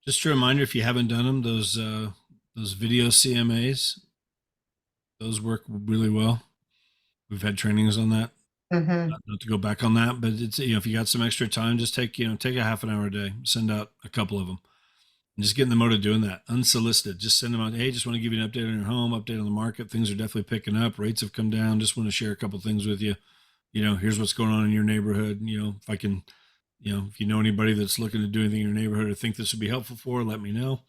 Just a reminder, if you haven't done them, those video CMAs, those work really well. We've had trainings on that. Mm-hmm. Not to go back on that, but it's, if you got some extra time, just take a half an hour a day, send out a couple of them, and just get in the mode of doing that unsolicited. Just send them out. Hey, just want to give you an update on your home, update on the market. Things are definitely picking up. Rates have come down. Just want to share a couple of things with you. Here's what's going on in your neighborhood. If I can, if you know anybody that's looking to do anything in your neighborhood or think this would be helpful for, let me know.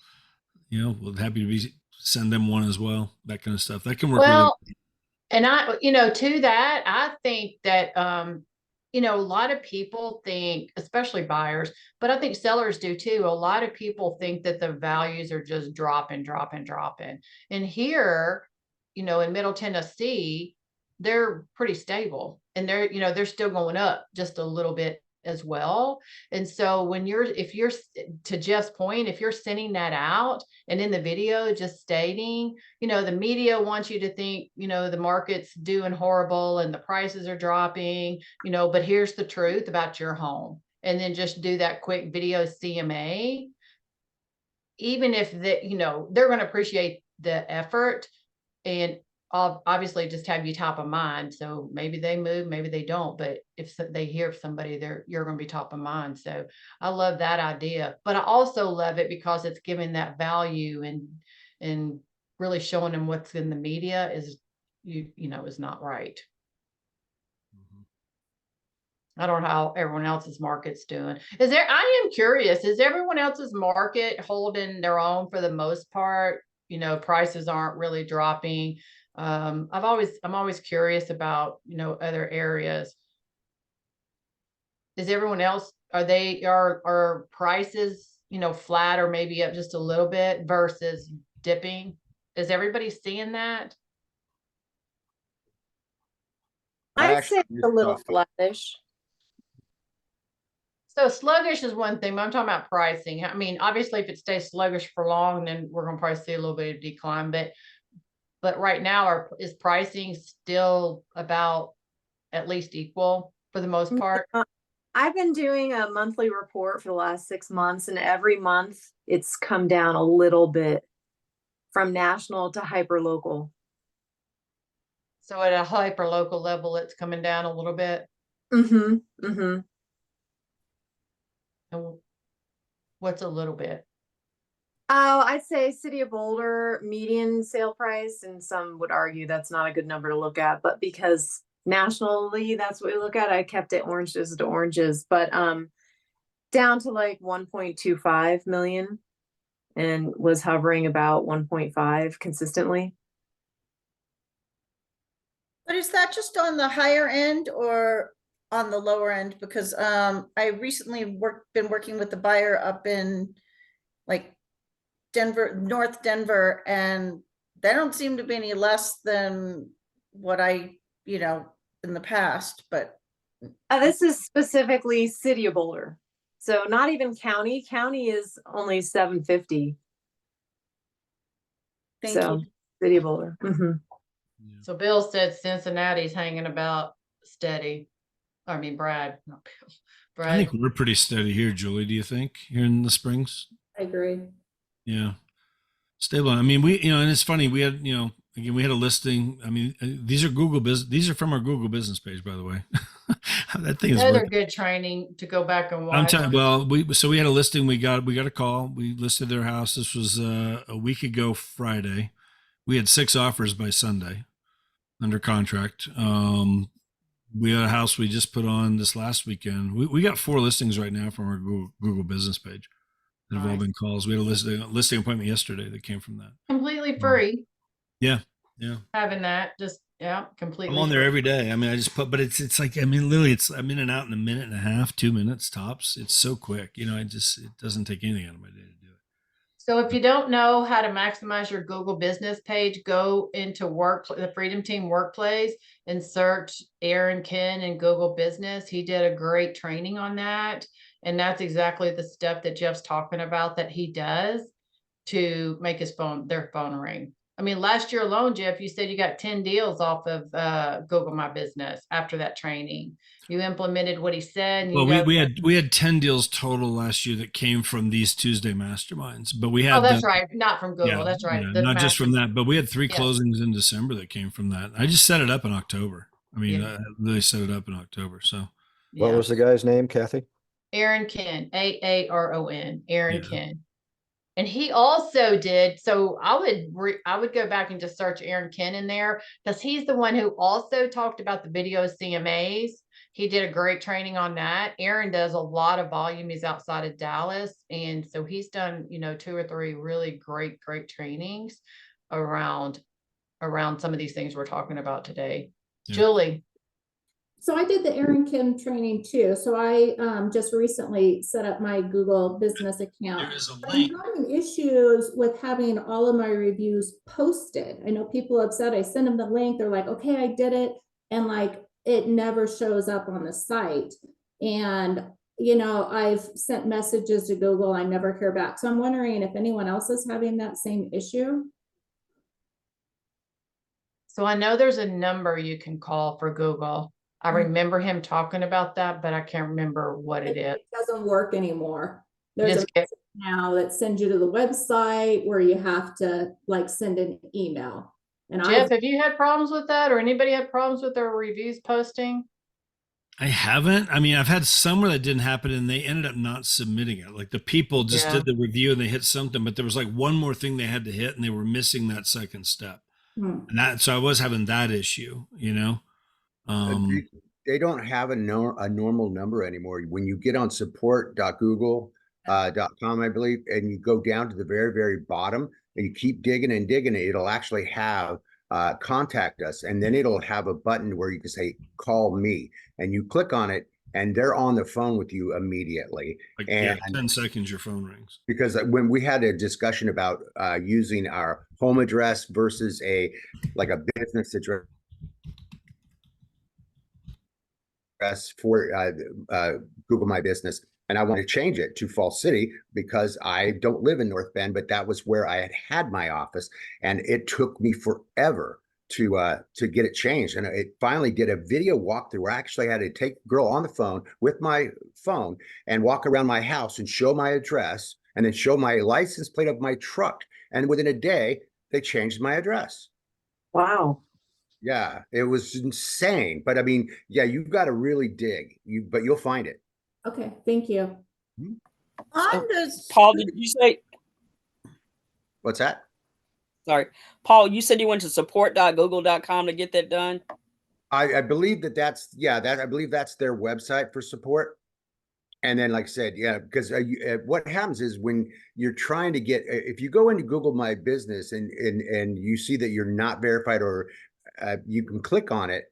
We're happy to send them one as well. That kind of stuff. That can work. Well, really. And to that, I think that, a lot of people think, especially buyers, but I think sellers do too. A lot of people think that the values are just dropping. And here, in Middle Tennessee, they're pretty stable, and they're still going up just a little bit as well. And so if you're to Jeff's point, if you're sending that out and in the video just stating, the media wants you to think, the market's doing horrible and the prices are dropping, but here's the truth about your home. And then just do that quick video CMA, even if they're going to appreciate the effort. And obviously just have you top of mind. So maybe they move, maybe they don't, but if they hear of somebody, you're going to be top of mind. So I love that idea, but I also love it because it's giving that value and really showing them what's in the media is, is not right. I don't know how everyone else's market's doing. I am curious, is everyone else's market holding their own for the most part? Prices aren't really dropping. I'm always curious about, other areas. Is everyone else, are prices, flat or maybe up just a little bit versus dipping? Is everybody seeing that? I'd say Actually, it's a little flattish. So sluggish is one thing, but I'm talking about pricing. I mean, obviously if it stays sluggish for long, then we're gonna probably see a little bit of decline, but right now is pricing still about at least equal for the most part? I've been doing a monthly report for the last 6 months, and every month it's come down a little bit from national to hyper local. So at a hyper local level, it's coming down a little bit. Mm-hmm. Mm-hmm. And what's a little bit? Oh, I'd say City of Boulder median sale price, and some would argue that's not a good number to look at, but because nationally that's what we look at, I kept it oranges to oranges, but down to like 1.25 million and was hovering about 1.5 consistently. But is that just on the higher end or on the lower end? Because I recently been working with the buyer up in like Denver, North Denver, and they don't seem to be any less than what I, in the past, but This is specifically City of Boulder. So not even county. County is only 750. thank you. City of Boulder. Mm-hmm. So Bill said Cincinnati's hanging about steady. I mean, Brad, not Bill. Brad. I think we're pretty steady here, Julie. Do you think here in the Springs? I agree. Yeah, stable. I mean, and it's funny. We had, again, we had a listing. I mean, these are These are from our Google business page, by the way. That thing is. Another good training to go back and watch. Well, we had a listing. We got a call. We listed their house. This was a week ago Friday. We had 6 offers by Sunday under contract. We had a house we just put on this last weekend. We got 4 listings right now from our Google business page that have all been calls. We had a listing appointment yesterday that came from that. Completely free. Yeah. Having that, just completely. I'm on there free. every day. I mean, I just put, but it's like, I mean, literally, I'm in and out in a minute and a half, 2 minutes tops. It's so quick, it doesn't take anything out of my day to do it. So if you don't know how to maximize your Google business page, go into the Freedom Team Workplace and search Aaron Ken in Google Business. He did a great training on that. And that's exactly the stuff that Jeff's talking about that he does to make their phone ring. I mean, last year alone, Jeff, you said you got 10 deals off of Google My Business after that training. You implemented what he said. Well, we had 10 deals total last year that came from these Tuesday masterminds, but we had. Oh, that's right. Not from Google. Yeah, that's right. Yeah, not just from that, but we had 3 Yeah. closings in December that came from that. I just set it up in October. I mean, I really set it up in October. So What was the guy's name, Kathy? Aaron Ken, Aaron, Aaron Yeah. Ken. And he also did, so I would go back and just search Aaron Ken in there because he's the one who also talked about the video CMAs. He did a great training on that. Aaron does a lot of volume. He's outside of Dallas. And so he's done, 2 or 3 really great trainings around some of these things we're talking about today. Yeah. Julie. So I did the Aaron Kim training too. So I just recently set up my Google business account. There is a I'm link. having issues with having all of my reviews posted. I know people have said I send them the link. They're like, okay, I did it. And like, it never shows up on the site. And, I've sent messages to Google. I never hear back. So I'm wondering if anyone else is having that same issue. So I know there's a number you can call for Google. I remember him talking about that, but I can't remember what it is. It doesn't work anymore. There's Just a message now that sends you to the website where you have to like send an email. And Jeff, have you had problems with that, or anybody had problems with their reviews posting? I haven't. I mean, I've had some where that didn't happen and they ended up not submitting it. Like the people just Yeah. did the review and they hit something, but there was like one more thing they had to hit and they were missing that second step. Hmm. And that, so I was having that issue, you know? They don't have a normal number anymore. When you get on support.google.com, I believe, and you go down to the very, very bottom and you keep digging and digging, it'll actually have contact us. And then it'll have a button where you can say, call me. And you click on it and they're on the phone with you immediately. Like, And yeah, 10 seconds, your phone rings. because when we had a discussion about using our home address versus a business address for Google My Business, and I want to change it to Falls City because I don't live in North Bend, but that was where I had my office, and it took me forever to get it changed. And it finally did a video walkthrough where I actually had to take the girl on the phone with my phone and walk around my house and show my address and then show my license plate of my truck. And within a day, they changed my address. Wow. Yeah, it was insane. But I mean, yeah, you've got to really dig. But you'll find it. Okay, thank you. On this, Paul, did you say, What's that? sorry, Paul, you said you went to support.google.com to get that done? I believe that's I believe that's their website for support. And then, like I said, yeah, because what happens is when you're trying to get, if you go into Google My Business and you see that you're not verified, or you can click on it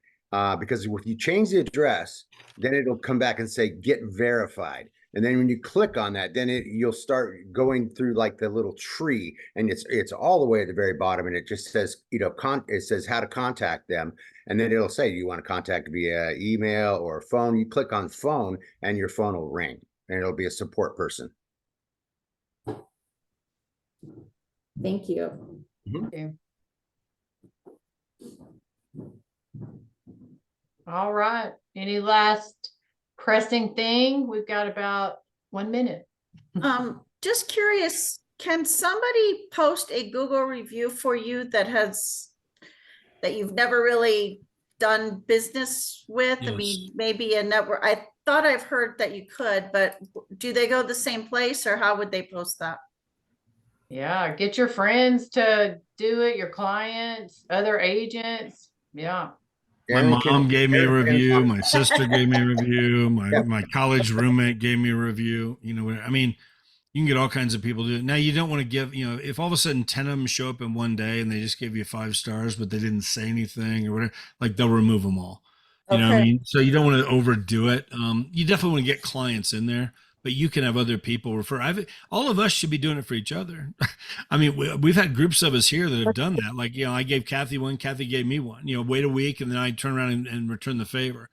because if you change the address, then it'll come back and say get verified. And then when you click on that, then you'll start going through like the little tree, and it's all the way at the very bottom, and it just says, it says how to contact them. And then it'll say, you want to contact via email or phone? You click on phone and your phone will ring and it'll be a support person. Thank you. Okay. All right. Any last pressing thing? We've got about 1 minute. just curious, can somebody post a Google review for you that you've never really done business with? I Yes. mean, maybe a network. I thought I've heard that you could, but do they go the same place, or how would they post that? Yeah, get your friends to do it, your clients, other agents. Yeah. My mom gave me a review. My sister gave me a review. My college roommate gave me a review. You know, I mean, you can get all kinds of people to do it. Now, you don't want to give, if all of a sudden 10 of them show up in one day and they just give you 5 stars, but they didn't say anything or whatever, like they'll remove them all. You know what I mean? So you don't want to overdo it. You definitely want to get clients in there, but you can have other people refer. All of us should be doing it for each other. I mean, we've had groups of us here that have done that. Like, I gave Kathy one, Kathy gave me one, wait a week and then I turn around and return the favor.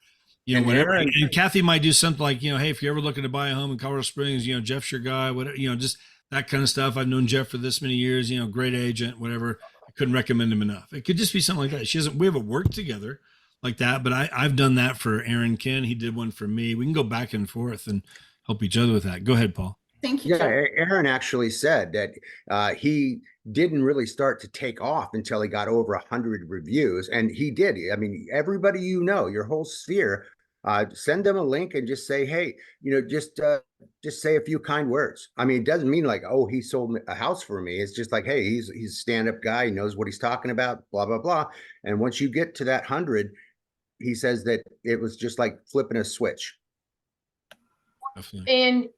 And Whatever. Aaron, and Kathy might do something like, hey, if you're ever looking to buy a home in Colorado Springs, Jeff's your guy, whatever, just that kind of stuff. I've known Jeff for this many years, great agent, whatever. I couldn't recommend him enough. It could just be something like that. We haven't worked together like that, but I've done that for Aaron Ken. He did one for me. We can go back and forth and help each other with that. Go ahead, Paul. Thank you. Yeah, Aaron actually said that he didn't really start to take off until he got over 100 reviews, and he did. I mean, everybody your whole sphere, send them a link and just say, hey, just say a few kind words. I mean, it doesn't mean like, oh, he sold a house for me. It's just like, hey, he's a stand-up guy. He knows what he's talking about, blah, blah, blah. And once you get to that 100, he says that it was just like flipping a switch. Definitely. And,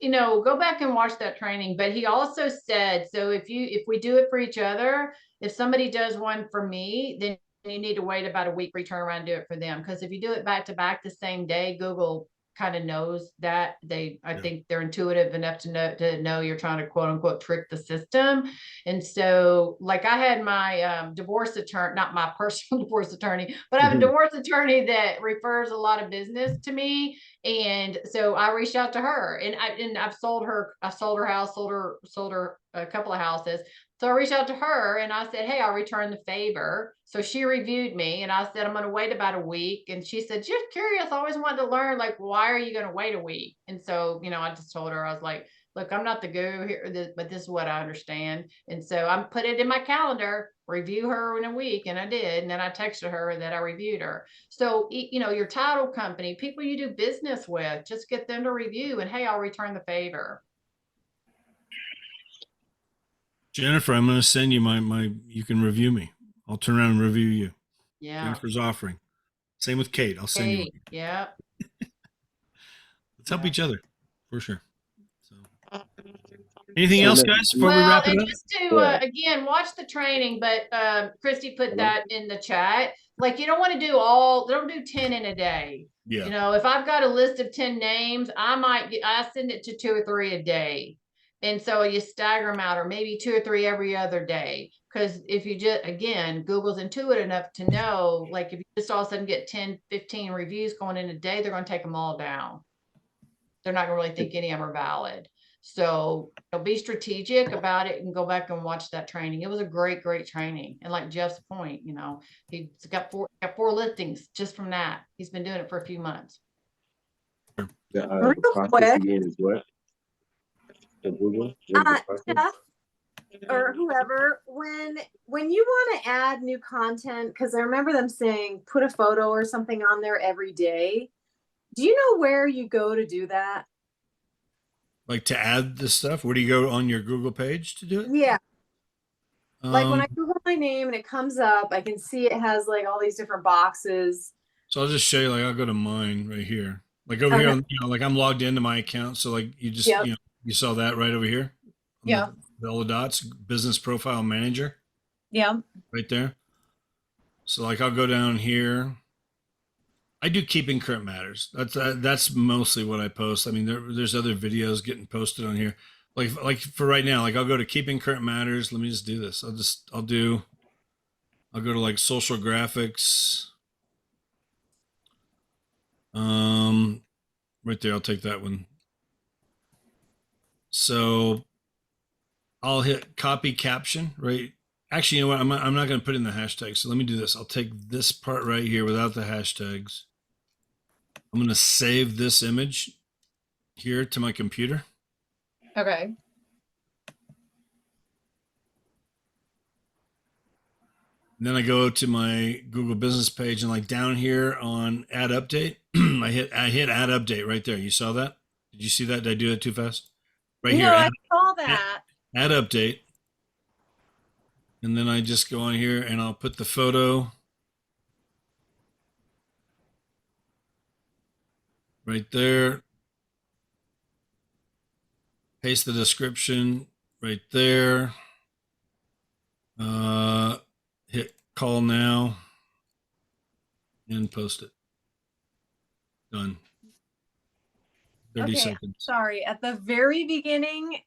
go back and watch that training. But he also said, so if we do it for each other, if somebody does one for me, then you need to wait about a week, return around and do it for them. Because if you do it back to back the same day, Google kind of knows that. I think they're intuitive enough to know you're trying to quote unquote trick the system. And so like I had my divorce attorney, not my personal divorce attorney, but I have a divorce attorney that refers a lot of business to me. And so I reached out to her and I've sold her house, sold her a couple of houses. So I reached out to her and I said, hey, I'll return the favor. So she reviewed me and I said, I'm going to wait about a week. And she said, just curious, I always wanted to learn, like, why are you going to wait a week? And so, I just told her, I was like, look, I'm not the guru here, but this is what I understand. And so I'm put it in my calendar, review her in a week. And I did. And then I texted her that I reviewed her. So, you know, your title company, people you do business with, just get them to review and hey, I'll return the favor. Jennifer, I'm going to send you you can review me. I'll turn around and review you. Yeah. Jennifer's offering. Same with Kate. I'll send you one. Hey, yeah. Let's help Yeah. each other for sure. So, anything So else, then- guys, before we Well, wrap it and up? just to, again, watch the training, but Christy put that in the chat. Like, you don't want to do don't do 10 in a day. Yeah. You know, if I've got a list of 10 names, I send it to 2 or 3 a day. And so you stagger them out, or maybe 2 or 3 every other day. Because if you just, again, Google's intuitive enough to know, like if you just all of a sudden get 10, 15 reviews going in a day, they're going to take them all down. They're not going to really think any of them are valid. So be strategic about it and go back and watch that training. It was a great, great training. And like Jeff's point, you know, he's got four listings just from that. He's been doing it for a few months. Real The process quick, again is what? The Google? What is the process? Jeff or whoever, when you want to add new content, because I remember them saying put a photo or something on there every day. Do you know where you go to do that? Like to add this stuff, where do you go on your Google page to do it? Yeah. Like when I Um, Google my name and it comes up, I can see it has like all these different boxes. So I'll just show you, like, I'll go to mine right here. Like over here, on, you know, like I'm logged into my account. So like you just, Yep. you know, you saw that right over here. On Yeah. all the dots, business profile manager Yeah. right there. So like I'll go down here. I do keeping current matters. That's mostly what I post. I mean, there's other videos getting posted on here. Like for right now, like I'll go to keeping current matters. Let me just do this. I'll go to like social graphics. Right there, I'll take that one. So I'll hit copy caption, right? Actually, you know what? I'm not going to put in the hashtag. So let me do this. I'll take this part right here without the hashtags. I'm going to save this image here to my computer. Okay. And then I go to my Google business page and like down here on add update, I hit add update right there. You saw that? Did you see that? Did I do that too fast? Right here. No, I saw that. Add update. And then I just go on here and I'll put the photo right there. Paste the description right there. Hit call now and post it. Done. 30 Okay, seconds. sorry. At the very beginning,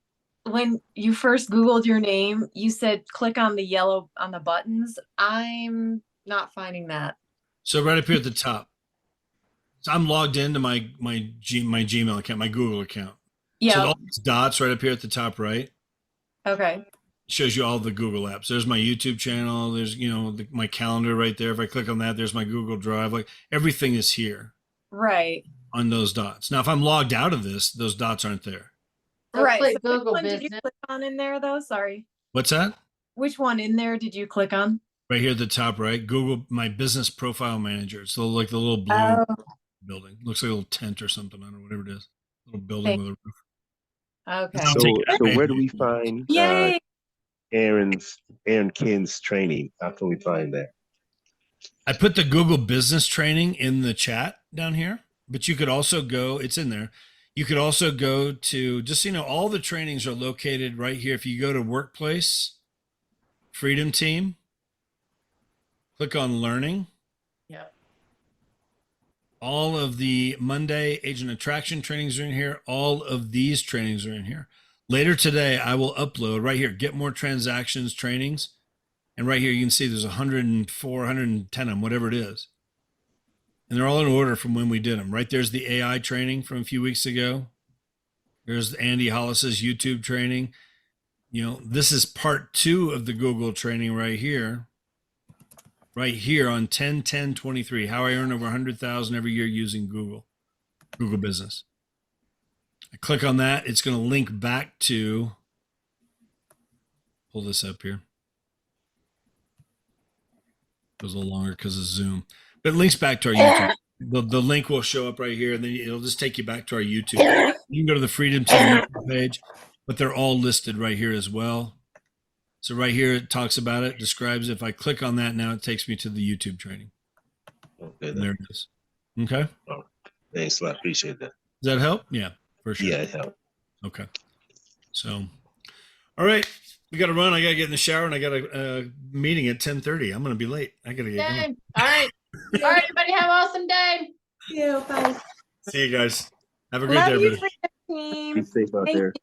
when you first Googled your name, you said click on the yellow on the buttons. I'm not finding that. So right up here at the top. So I'm logged into my Gmail account, my Google account. Yeah. So all these dots right up here at the top right Okay. shows you all the Google apps. There's my YouTube channel. There's, you know, my calendar right there. If I click on that, there's my Google Drive. Like everything is here Right. on those dots. Now, if I'm logged out of this, those dots aren't there. So Right. click So Google which one did you Business. click on in there though? Sorry. What's that? Which one in there did you click on? Right here at the top, right? Google, my business profile manager. It's like the little blue Oh, building. Looks like a little tent or something. I don't know, whatever it is. Little building with a roof. okay. I'll So, take it. so where do we find Yay. Aaron Kinn's training? How can we find that? I put the Google business training in the chat down here, but you could also go, it's in there. You could also go to, just so you know, all the trainings are located right here. If you go to workplace, Freedom Team, click on learning. Yep. All of the Monday agent attraction trainings are in here. All of these trainings are in here. Later today, I will upload right here, get more transactions trainings. And right here, you can see there's 104, 110 of them, whatever it is. And they're all in order from when we did them. Right there's the AI training from a few weeks ago. There's Andy Hollis's YouTube training. You know, this is part 2 of the Google training right here. Right here on 10-10-23, how I earn over 100,000 every year using Google Business. I click on that. It's going to link back to, pull this up here. Goes a little longer because of Zoom, but it links back to our YouTube. The link will show up right here, and then it'll just take you back to our YouTube. You can go to the Freedom Team YouTube page, but they're all listed right here as well. So right here, it talks about it, describes it. If I click on that now, it takes me to the YouTube training. Okay, And there it is. Okay. thanks a lot. Appreciate that. Does that help? Yeah, for sure. Yeah, it helped. Okay. So, all right. We got to run. I got to get in the shower, and I got a meeting at 10:30. I'm going to be late. I got to get going. Okay. All right. All right, everybody have an awesome day. Thank you. Bye. See you guys. Have a great day, Love you, everybody. Freedom Team. Be safe out Thank there.